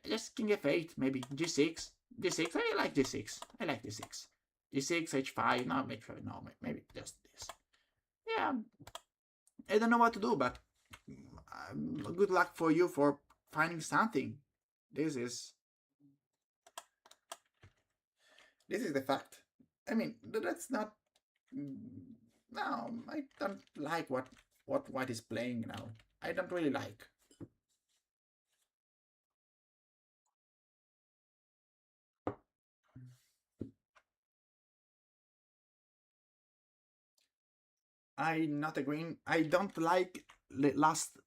just king f8, maybe g6. g6, I like g6. I like g6. g6, h5, no, maybe just this. Yeah, I don't know what to do, but good luck for you for finding something. This is the fact. I mean, that's not. No, I don't like what White is playing now. I don't really like. I'm not agreeing. I don't like the last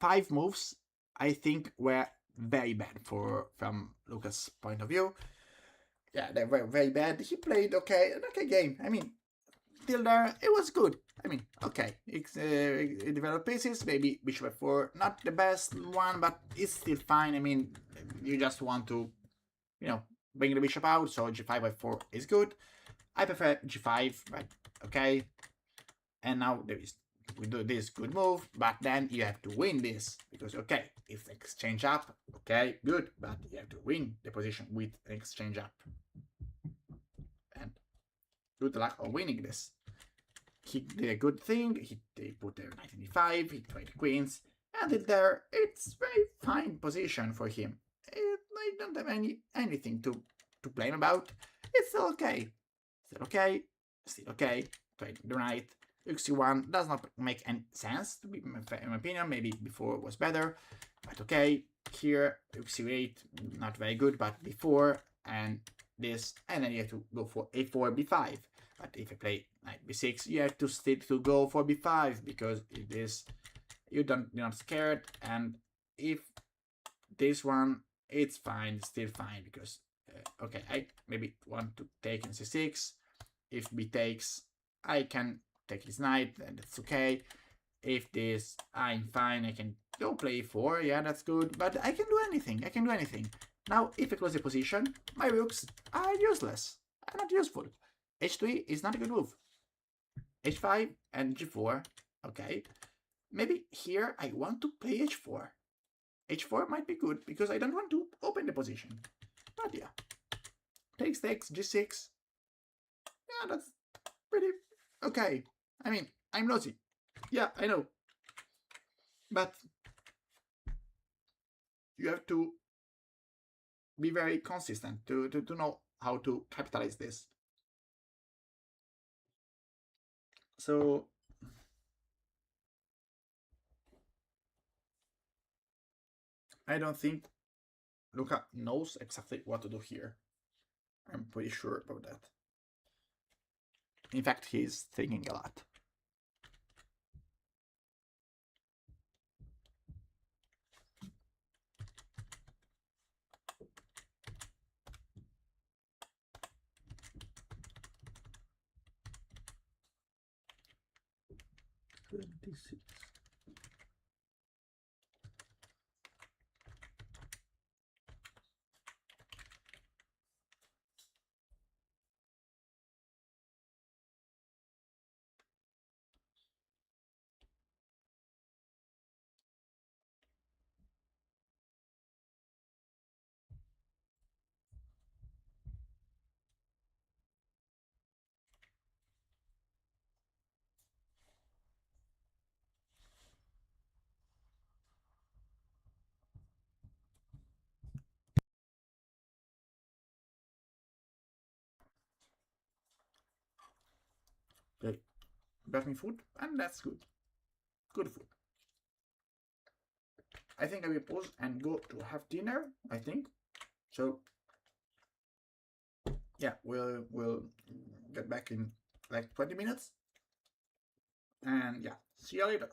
5 moves. I think were very bad from Lucas' point of view. Yeah, they were very bad. He played an okay game. I mean, till there, it was good. I mean, okay, it developed pieces. Maybe bishop f4, not the best one, but it's still fine. I mean, you just want to, bring the bishop out, so g5 f4 is good. I prefer g5, but okay. And now we do this good move, but then you have to win this, because okay, if the exchange up, okay, good, but you have to win the position with an exchange up. And good luck on winning this. He did a good thing. They put their knight in e5, he played the queens, and there it's very fine position for him. I don't have anything to blame about. It's still okay. Still okay. Played the knight. Xc1 does not make any sense, to be in my opinion. Maybe before was better, but okay. Here, Xc8, not very good, but before, and this, and then you have to go for a4, b5. But if I play knight b6, you have to still to go for b5, because it is, you're not scared. And if this one, it's fine, still fine, because okay, I maybe want to take in c6. If b takes, I can take his knight, and that's okay. If this, I'm fine, I can go play e4, yeah, that's good, but I can do anything. Now, if I close the position, my rooks are useless, are not useful. h3 is not a good move. h5 and g4, okay. Maybe here I want to play h4. h4 might be good, because I don't want to open the position. But yeah. Takes, g6. Yeah, that's pretty okay. I mean, I'm nosy. Yeah, I know. But you have to be very consistent to know how to capitalize this. So I don't think Luca knows exactly what to do here. I'm pretty sure about that. In fact, he's thinking a lot. Okay, got me food, and that's good. Good food. I think I will pause and go to have dinner, I think. So yeah, we'll get back in like 20 minutes. And yeah, see you later.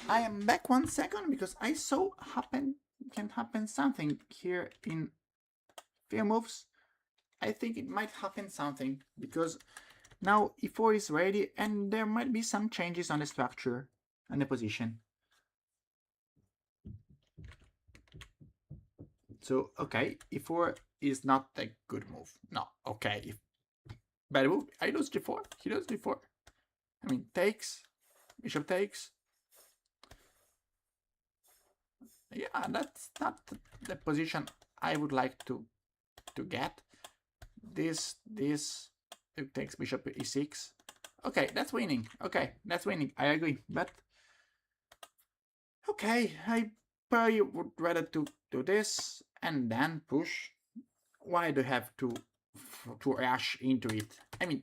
I am back 1 second because I saw can happen something here in few moves. I think it might happen something because now e4 is ready and there might be some changes on the structure and the position. So okay, e4 is not a good move. No, okay. Bad move. I lose g4. He loses g4. I mean, takes. Bishop takes. Yeah, that's not the position I would like to get. This it takes bishop e6. Okay, that's winning. Okay, that's winning. I agree. But okay, I probably would rather to do this and then push. Why do I have to rush into it? I mean,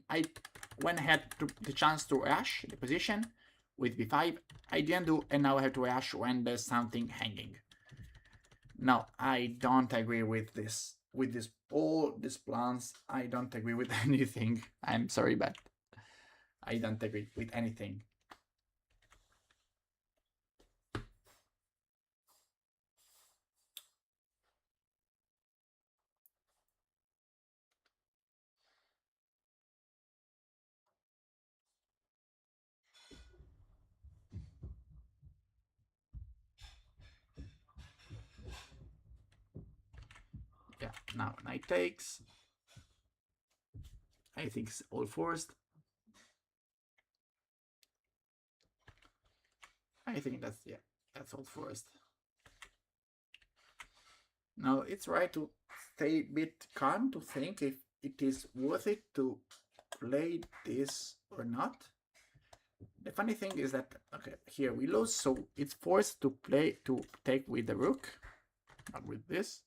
when I had the chance to rush the position with b5, I didn't do, and now I have to rush when there's something hanging. No, I don't agree with this. With all these plans, I don't agree with anything. I'm sorry, but I don't agree with anything. Yeah, now knight takes. I think it's all forced. I think that's all forced. Now it's right to stay a bit calm to think if it is worth it to play this or not. The funny thing is that, okay, here we lose, so it's forced to take with the rook, not with this.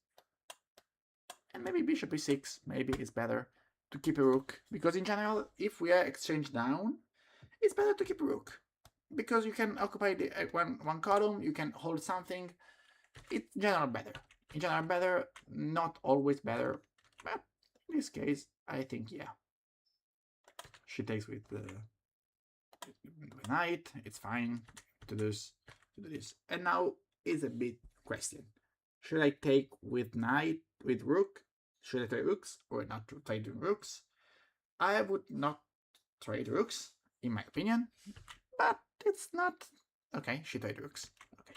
And maybe bishop e6, maybe it's better to keep a rook, because in general, if we are exchange down, it's better to keep a rook, because you can occupy the one column, you can hold something. It's in general better. In general better, not always better, but in this case, I think yeah. She takes with the knight. It's fine to do this. And now is a big question: should I take with knight with rook? Should I trade rooks or not trade rooks? I would not trade rooks, in my opinion, but it's not okay. She trade rooks. Okay.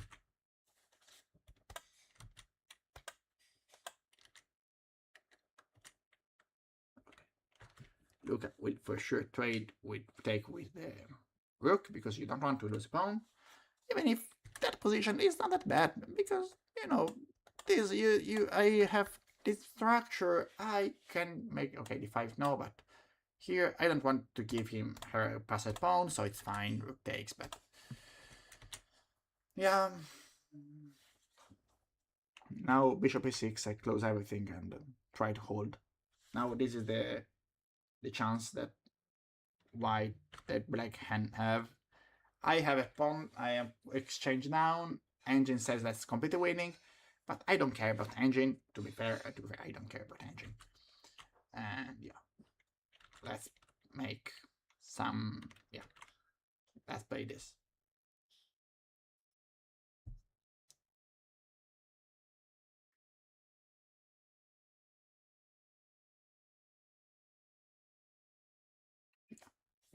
Look, will for sure take with the rook because you don't want to lose a pawn, even if that position is not that bad, because you know this I have this structure. I can make okay d5 no, but here I don't want to give him her passed pawn, so it's fine. Rook takes, but yeah. Now bishop e6, I close everything and try to hold. Now this is the chance that black can have. I have a pawn, I am exchange down, engine says that's completely winning, but I don't care about engine, to be fair, I don't care about engine. And yeah, let's make some, yeah, let's play this.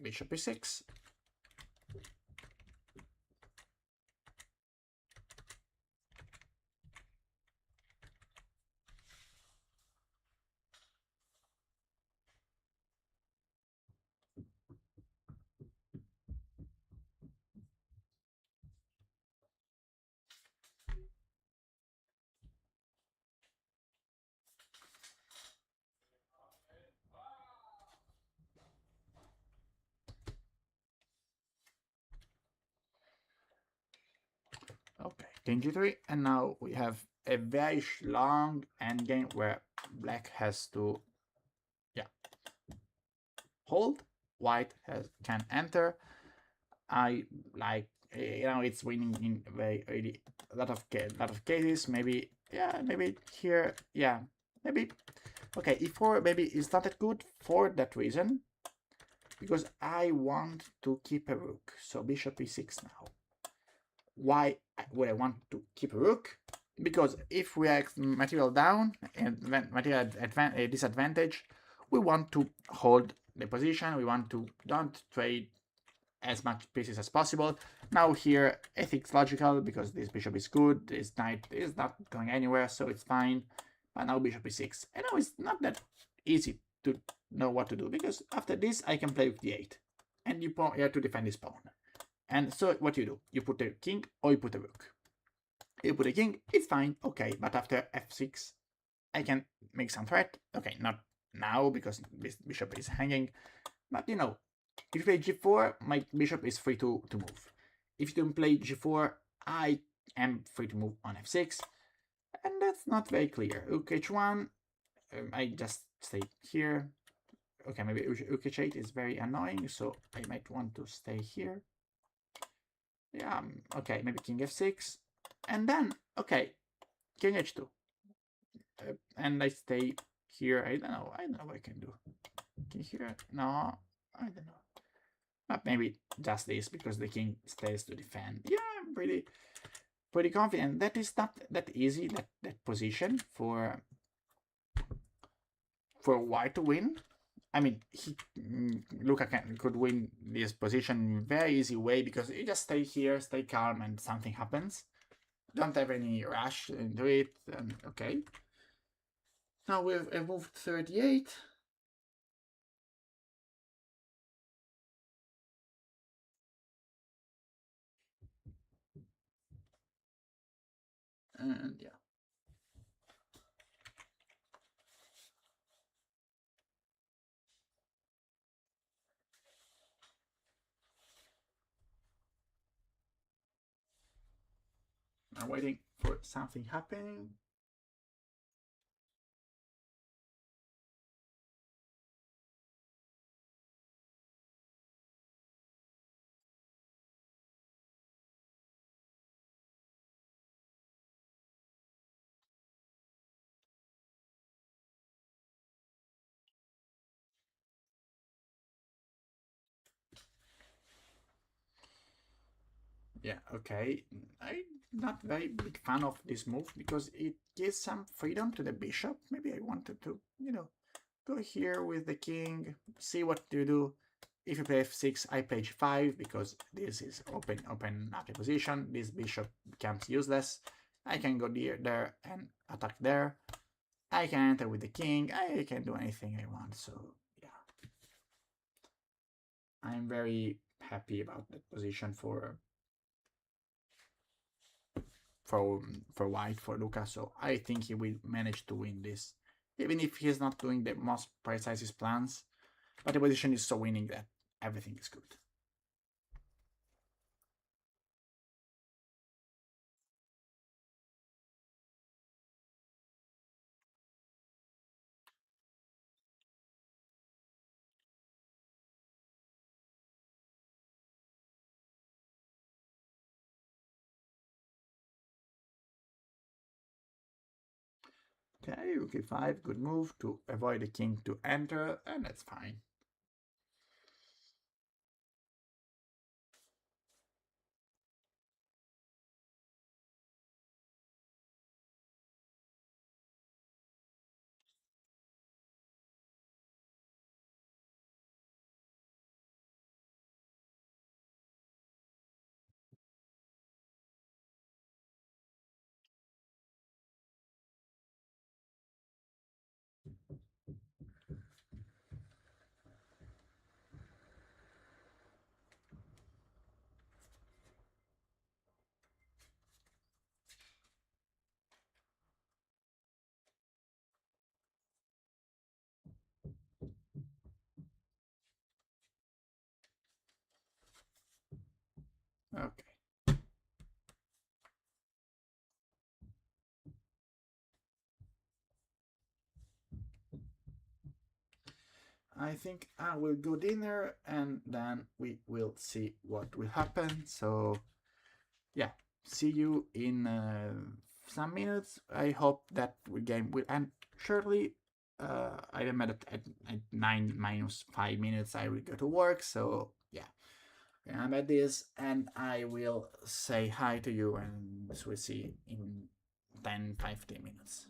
Bishop e6. Okay, king g3, and now we have a very long endgame where black has to, yeah, hold. White can enter. I like, you know, it's winning in really a lot of cases. Maybe, yeah, maybe here, yeah, maybe. Okay, e4 maybe is not that good for that reason, because I want to keep a rook. So bishop e6 now. Why would I want to keep a rook? Because if we are material down and material disadvantage, we want to hold the position. We want to don't trade as much pieces as possible. Now here, I think it's logical because this bishop is good, this knight is not going anywhere, so it's fine. But now bishop e6. And now it's not that easy to know what to do, because after this I can play with d8. And you have to defend this pawn. And so what you do? You put a king or you put a rook. You put a king, it's fine, okay, but after f6 I can make some threat. Okay, not now because this bishop is hanging, but you know, if you play g4, my bishop is free to move. If you don't play g4, I am free to move on f6, and that's not very clear. Rook h1, I just stay here. Okay, maybe rook h8 is very annoying, so I might want to stay here. Yeah, okay, maybe king f6, and then, okay, king h2. And I stay here. I don't know what I can do. King here? No, I don't know. But maybe just this, because the king stays to defend. Yeah, I'm pretty confident. That is not that easy, that position for white to win. I mean, Luca could win this position in a very easy way, because you just stay here, stay calm, and something happens. Don't have any rush into it, and okay. Now we've moved 38. And yeah. I'm waiting for something happening. Yeah, okay. I'm not very big fan of this move because it gives some freedom to the bishop. Maybe I wanted to, go here with the king, see what to do. If you play f6, I play g5 because this is open up the position. This bishop becomes useless. I can go there and attack there. I can enter with the king. I can do anything I want. So yeah, I'm very happy about that position for white, for Luca. So I think he will manage to win this, even if he's not doing the most precise plans. But the position is so winning that everything is good. Okay, rook e5, good move to avoid the king to enter, and that's fine. Okay. I think I will go dinner and then we will see what will happen. So yeah, see you in some minutes. I hope that the game will end shortly. I remember that at 9 minus 5 minutes I will go to work. So yeah, I'm at this, and I will say hi to you, and we'll see in 10-15 minutes.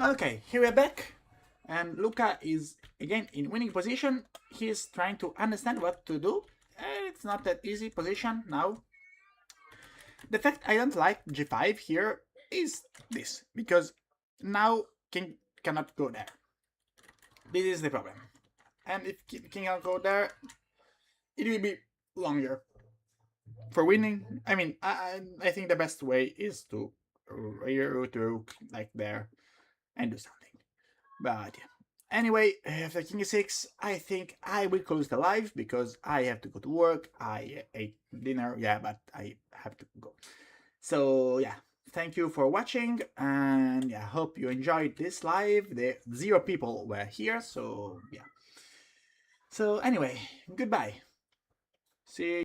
Okay, here we're back, and Luca is again in winning position. He's trying to understand what to do. It's not that easy position now. The fact I don't like g5 here is this, because now king cannot go there. This is the problem. And if king cannot go there, it will be longer for winning. I mean, I think the best way is to reroute the rook like there and do something. But yeah. Anyway, after king e6, I think I will close the live because I have to go to work. I ate dinner, yeah, but I have to go. So yeah, thank you for watching, and yeah, hope you enjoyed this live. The 0 people were here, so yeah. So anyway, goodbye. See you.